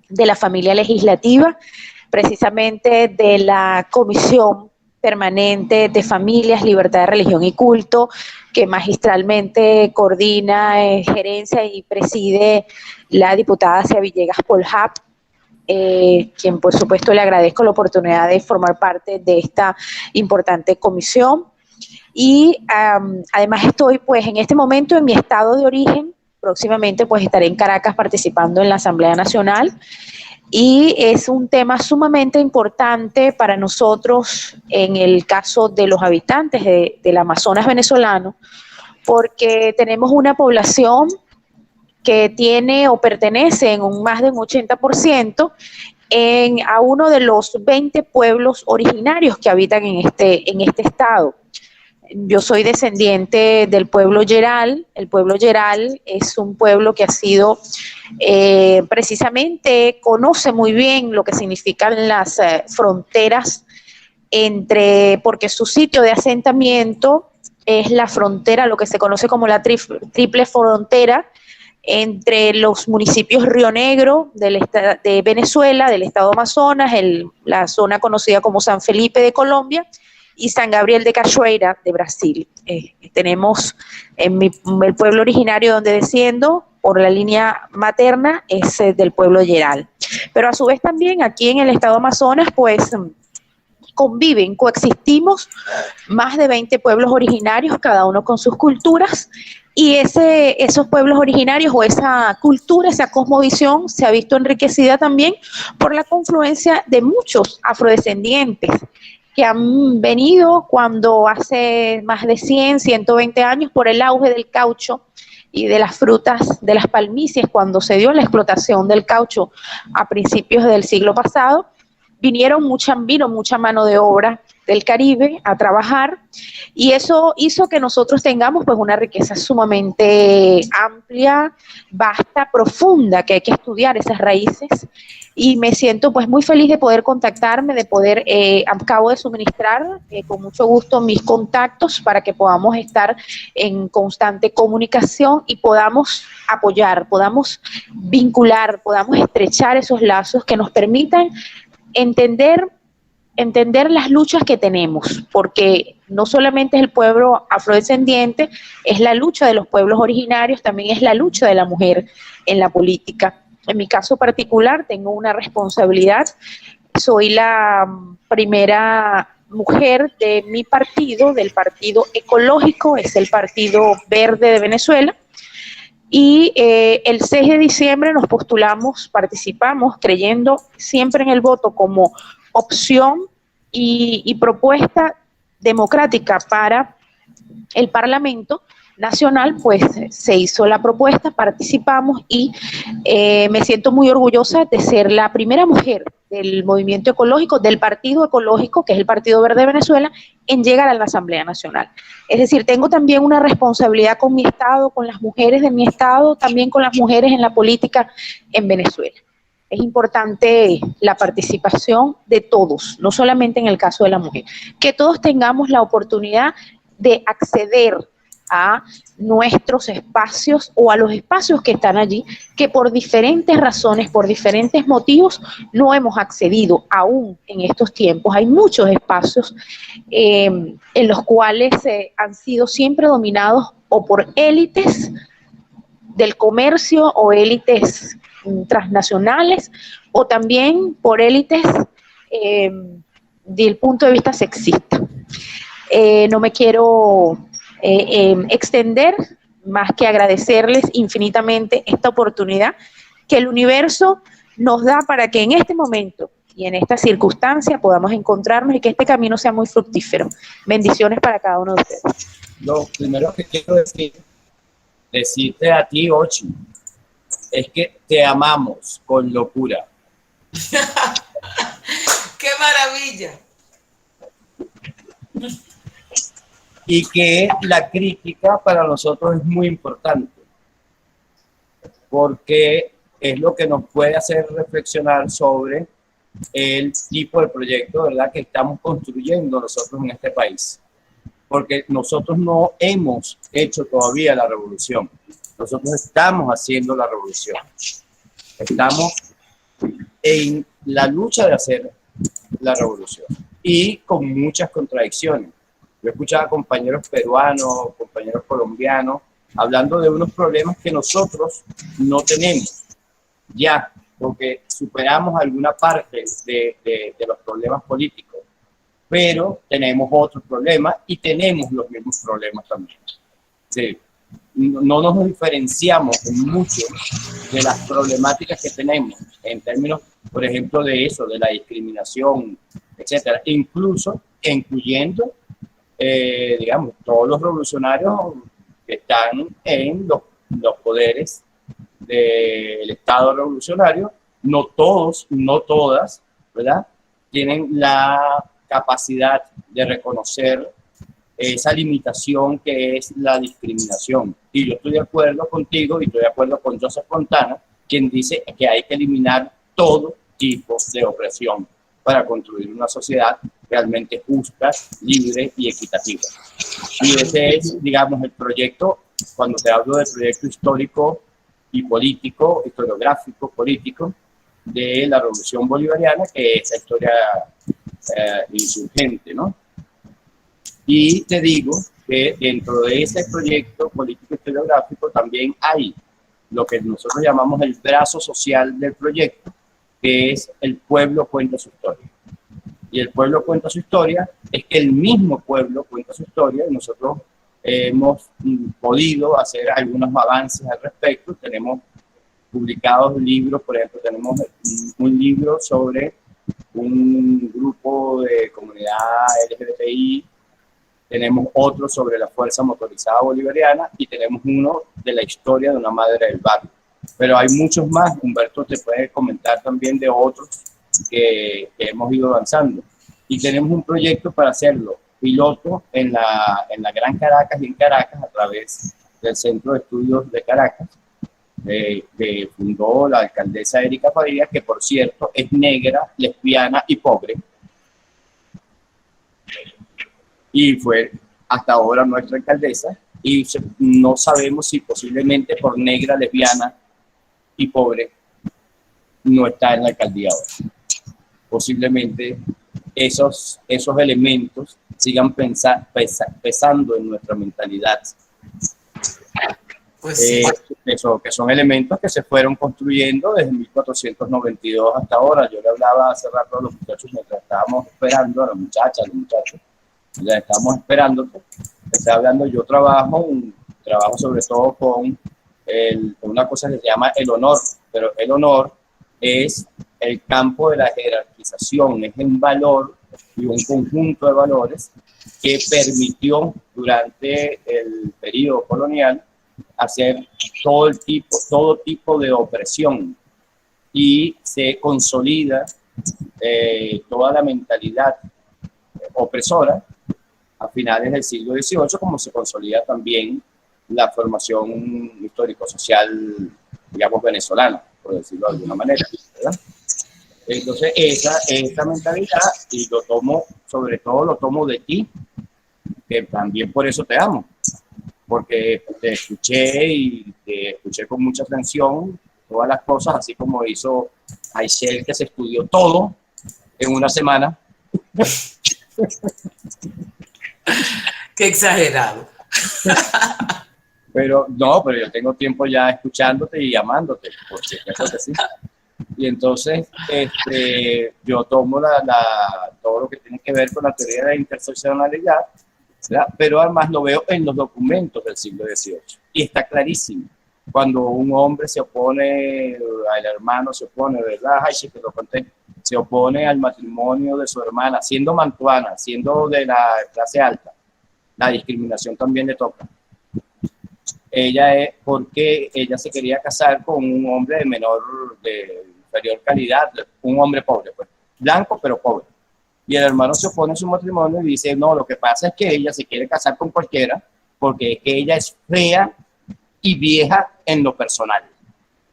de la familia legislativa, precisamente de la Comisión Permanente de Familias, Libertad de Religión y Culto, que magistralmente coordina, gerencia y preside la diputada Asia Villegas Poljap, quien por supuesto le agradezco la oportunidad de formar parte de esta importante comisión. Y además estoy pues en este momento en mi estado de origen, próximamente pues estaré en Caracas participando en la Asamblea Nacional, y es un tema sumamente importante para nosotros en el caso de los habitantes del Amazonas venezolano, porque tenemos una población que tiene o pertenece en más de un 80% a uno de los 20 pueblos originarios que habitan en este estado. Yo soy descendiente del pueblo Yeral. El pueblo Yeral es un pueblo que ha sido, precisamente, conoce muy bien lo que significan las fronteras porque su sitio de asentamiento es la frontera, lo que se conoce como la triple frontera, entre los municipios Río Negro de Venezuela, del estado Amazonas, la zona conocida como San Felipe de Colombia, y San Gabriel de Cachoeira de Brasil. Tenemos el pueblo originario donde desciendo, por la línea materna, es del pueblo Yeral. Pero a su vez también aquí en el estado Amazonas, pues coexistimos más de 20 pueblos originarios, cada uno con sus culturas, y esos pueblos originarios o esa cultura, esa cosmovisión se ha visto enriquecida también por la confluencia de muchos afrodescendientes que han venido cuando hace más de 100, 120 años por el auge del caucho y de las frutas, de las palmicias, cuando se dio la explotación del caucho a principios del siglo pasado. Vino mucha mano de obra del Caribe a trabajar, y eso hizo que nosotros tengamos pues una riqueza sumamente amplia, vasta, profunda, que hay que estudiar esas raíces, y me siento pues muy feliz de poder contactarme, de poder, acabo de suministrar con mucho gusto mis contactos para que podamos estar en constante comunicación y podamos apoyar, podamos vincular, podamos estrechar esos lazos que nos permitan entender las luchas que tenemos, porque no solamente es el pueblo afrodescendiente, es la lucha de los pueblos originarios, también es la lucha de la mujer en la política. En mi caso particular tengo una responsabilidad, soy la primera mujer de mi partido, del Partido Ecológico, es el Partido Verde de Venezuela, y el 6 de diciembre nos postulamos, participamos, creyendo siempre en el voto como opción y propuesta democrática para el Parlamento Nacional. Pues se hizo la propuesta, participamos, y me siento muy orgullosa de ser la primera mujer del movimiento ecológico, del Partido Ecológico, que es el Partido Verde de Venezuela, en llegar a la Asamblea Nacional. Es decir, tengo también una responsabilidad con mi estado, con las mujeres de mi estado, también con las mujeres en la política en Venezuela. Es importante la participación de todos, no solamente en el caso de la mujer, que todos tengamos la oportunidad de acceder a nuestros espacios o a los espacios que están allí, que por diferentes razones, por diferentes motivos, no hemos accedido aún en estos tiempos. Hay muchos espacios en los cuales han sido siempre dominados o por élites del comercio o élites transnacionales, o también por élites del punto de vista sexista. No me quiero extender más que agradecerles infinitamente esta oportunidad que el universo nos da para que en este momento y en esta circunstancia podamos encontrarnos y que este camino sea muy fructífero. Bendiciones para cada uno de ustedes. Lo primero que quiero decirte a ti, Ochi, es que te amamos con locura. ¡Qué maravilla! Y que la crítica para nosotros es muy importante, porque es lo que nos puede hacer reflexionar sobre el tipo de proyecto, ¿verdad?, que estamos construyendo nosotros en este país. Porque nosotros no hemos hecho todavía la revolución. Nosotros estamos haciendo la revolución. Estamos en la lucha de hacer la revolución y con muchas contradicciones. Yo escuchaba a compañeros peruanos, compañeros colombianos, hablando de unos problemas que nosotros no tenemos ya, porque superamos alguna parte de los problemas políticos, pero tenemos otros problemas y tenemos los mismos problemas también. Sí. No nos diferenciamos mucho de las problemáticas que tenemos en términos, por ejemplo, de eso, de la discriminación, etcétera, incluyendo, digamos, todos los revolucionarios que están en los poderes del Estado revolucionario. No todos, no todas, ¿verdad?, tienen la capacidad de reconocer esa limitación que es la discriminación. Y yo estoy de acuerdo contigo y estoy de acuerdo con Joseph Fontana, quien dice que hay que eliminar todo tipo de opresión para construir una sociedad realmente justa, libre y equitativa. Y ese es, digamos, el proyecto, cuando te hablo del proyecto histórico y político, historiográfico, político, de la Revolución Bolivariana, que es la historia insurgente, ¿no? Y te digo que dentro de ese proyecto político historiográfico también hay lo que nosotros llamamos el brazo social del proyecto, que es el pueblo cuenta su historia. Y el pueblo cuenta su historia es que el mismo pueblo cuenta su historia, y nosotros hemos podido hacer algunos avances al respecto. Tenemos publicados libros, por ejemplo, tenemos un libro sobre un grupo de comunidad LGBTI, tenemos otro sobre la Fuerza Motorizada Bolivariana y tenemos uno de la historia de una madre del barrio. Pero hay muchos más. Humberto te puede comentar también de otros que hemos ido avanzando. Y tenemos un proyecto para hacerlo piloto en la Gran Caracas y en Caracas a través del Centro de Estudios de Caracas, que fundó la alcaldesa Erika Padilla, que por cierto es negra, lesbiana y pobre. Y fue hasta ahora nuestra alcaldesa, y no sabemos si posiblemente por negra, lesbiana y pobre no está en la alcaldía ahora. Posiblemente esos elementos sigan pesando en nuestra mentalidad. Pues sí. Eso, que son elementos que se fueron construyendo desde 1492 hasta ahora. Yo le hablaba hace rato a los muchachos mientras estábamos esperando, a las muchachas, a los muchachos, ya estamos esperándote. Estoy hablando, yo trabajo sobre todo con una cosa que se llama el honor, pero el honor es el campo de la jerarquización, es un valor y un conjunto de valores que permitió durante el periodo colonial hacer todo tipo de opresión, y se consolida toda la mentalidad opresora a finales del siglo XVIII, como se consolida también la formación histórico-social, digamos, venezolana, por decirlo de alguna manera, ¿verdad? Entonces, esa mentalidad, y sobre todo lo tomo de ti, que también por eso te amo, porque te escuché con mucha atención todas las cosas, así como hizo Aishel, que se estudió todo en una semana. Qué exagerado. Pero yo tengo tiempo ya escuchándote y amándote, porque eso que sí. Y entonces yo tomo todo lo que tiene que ver con la teoría de la interseccionalidad, ¿verdad? Pero además lo veo en los documentos del siglo XVIII y está clarísimo. Cuando un hombre se opone, el hermano se opone, ¿verdad? Ay, sí, que lo conté. Se opone al matrimonio de su hermana, siendo mantuana, siendo de la clase alta. La discriminación también le toca. Porque ella se quería casar con un hombre de inferior calidad, un hombre pobre, pues, blanco pero pobre. Y el hermano se opone a su matrimonio y dice, no, lo que pasa es que ella se quiere casar con cualquiera porque es que ella es fea y vieja en lo personal.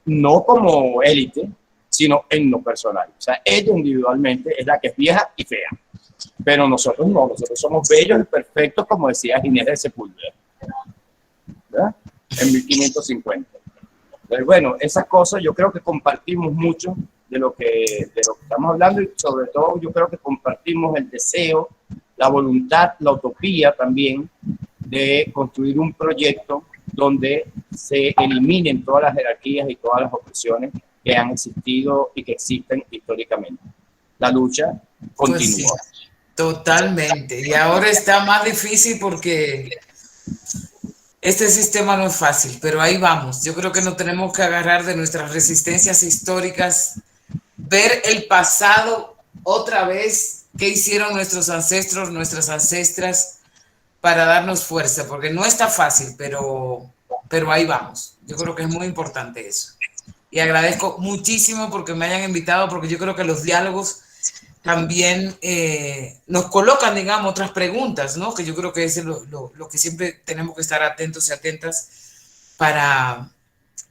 no como élite, sino en lo personal. O sea, ella individualmente es la que es vieja y fea, pero nosotros no, nosotros somos bellos y perfectos, como decía Ginés de Sepúlveda, ¿verdad? En 1550. Entonces, bueno, esas cosas yo creo que compartimos mucho de lo que estamos hablando, y sobre todo yo creo que compartimos el deseo, la voluntad, la utopía también de construir un proyecto donde se eliminen todas las jerarquías y todas las opresiones que han existido y que existen históricamente. La lucha continúa. Pues sí, totalmente. Y ahora está más difícil porque este sistema no es fácil, pero ahí vamos. Yo creo que nos tenemos que agarrar de nuestras resistencias históricas, ver el pasado otra vez, qué hicieron nuestros ancestros, nuestras ancestras, para darnos fuerza, porque no está fácil, pero ahí vamos. Yo creo que es muy importante eso. Y agradezco muchísimo porque me hayan invitado, porque yo creo que los diálogos también nos colocan, digamos, otras preguntas, ¿no? Que yo creo que es lo que siempre tenemos que estar atentos y atentas para,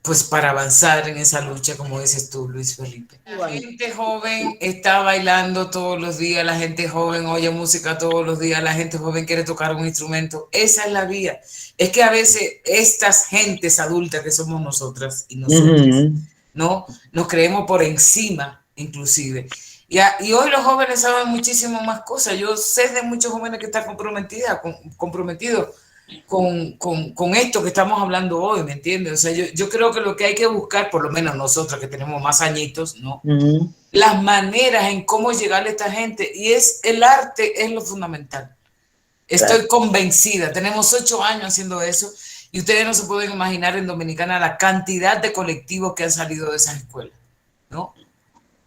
pues, para avanzar en esa lucha, como dices tú, Luis Felipe. La gente joven está bailando todos los días, la gente joven oye música todos los días, la gente joven quiere tocar un instrumento. Esa es la vía. Es que a veces estas gentes adultas que somos nosotras y nosotros, ¿no? Nos creemos por encima, inclusive. Y hoy los jóvenes saben muchísimo más cosas. Yo sé de muchos jóvenes que están comprometidos con esto que estamos hablando hoy, ¿me entiendes? O sea, yo creo que lo que hay que buscar, por lo menos nosotros que tenemos más añitos, ¿no? Las maneras en cómo llegarle a esta gente, y el arte es lo fundamental. Estoy convencida, tenemos 8 años haciendo eso, y ustedes no se pueden imaginar en Dominicana la cantidad de colectivos que han salido de esas escuelas, ¿no?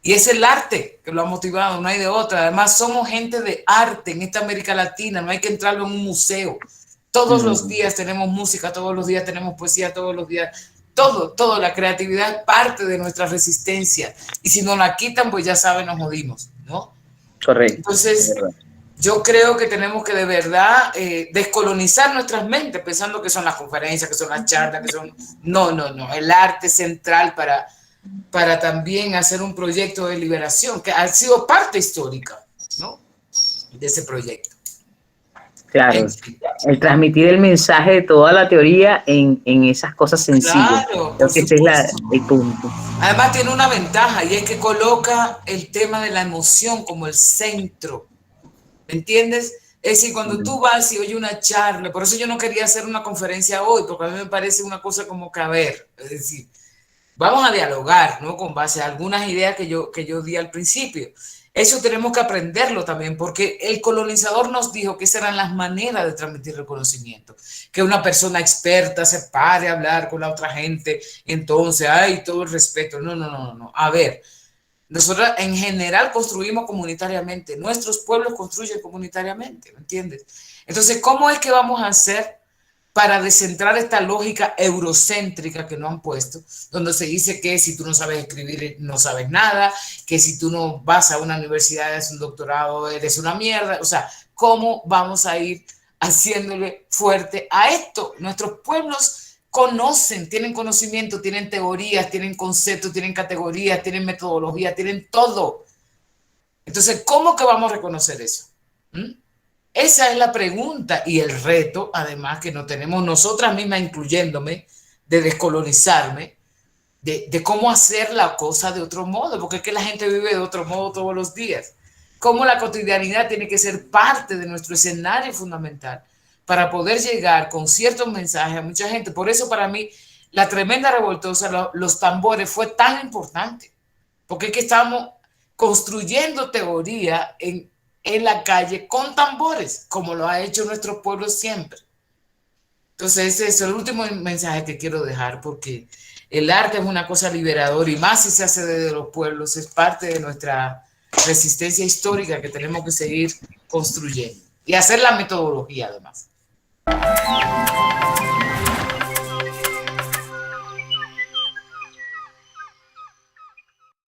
Y es el arte que lo ha motivado, no hay de otra. Además, somos gente de arte en esta América Latina, no hay que entrarlo en un museo. Todos los días tenemos música, todos los días tenemos poesía, todos los días, todo, la creatividad es parte de nuestra resistencia. Y si nos la quitan, pues ya saben, nos jodimos, ¿no? Correcto. Entonces, yo creo que tenemos que de verdad descolonizar nuestras mentes, pensando que son las conferencias, que son las charlas, que son... No, el arte es central para también hacer un proyecto de liberación, que ha sido parte histórica, ¿no? De ese proyecto. Claro, el transmitir el mensaje de toda la teoría en esas cosas sencillas. Claro, creo que ese es el punto. Además tiene una ventaja, y es que coloca el tema de la emoción como el centro, ¿me entiendes? Es decir, cuando tú vas y oyes una charla, por eso yo no quería hacer una conferencia hoy, porque a mí me parece una cosa como que, a ver, es decir, vamos a dialogar, ¿no? Con base a algunas ideas que yo di al principio. Eso tenemos que aprenderlo también, porque el colonizador nos dijo que esas eran las maneras de transmitir el conocimiento. Que una persona experta se pare a hablar con la otra gente, entonces, ay, todo el respeto. No. A ver, nosotros en general construimos comunitariamente, nuestros pueblos construyen comunitariamente, ¿me entiendes? Entonces, ¿cómo es que vamos a hacer para descentrar esta lógica eurocéntrica que nos han puesto, donde se dice que si tú no sabes escribir no sabes nada, que si tú no vas a una universidad y haces un doctorado eres una mierda? O sea, ¿cómo vamos a ir haciéndole fuerte a esto? Nuestros pueblos conocen, tienen conocimiento, tienen teorías, tienen conceptos, tienen categorías, tienen metodología, tienen todo. Entonces, ¿cómo que vamos a reconocer eso? Esa es la pregunta y el reto, además, que nos tenemos nosotras mismas, incluyéndome, de descolonizarme, de cómo hacer la cosa de otro modo, porque es que la gente vive de otro modo todos los días. Cómo la cotidianidad tiene que ser parte de nuestro escenario fundamental para poder llegar con ciertos mensajes a mucha gente. Por eso, para mí, la tremenda revoltosa, los tambores, fue tan importante, porque es que estamos construyendo teoría en la calle con tambores, como lo ha hecho nuestro pueblo siempre. Entonces, ese es el último mensaje que quiero dejar, porque el arte es una cosa liberadora, y más si se hace desde los pueblos, es parte de nuestra resistencia histórica que tenemos que seguir construyendo y hacer la metodología, además.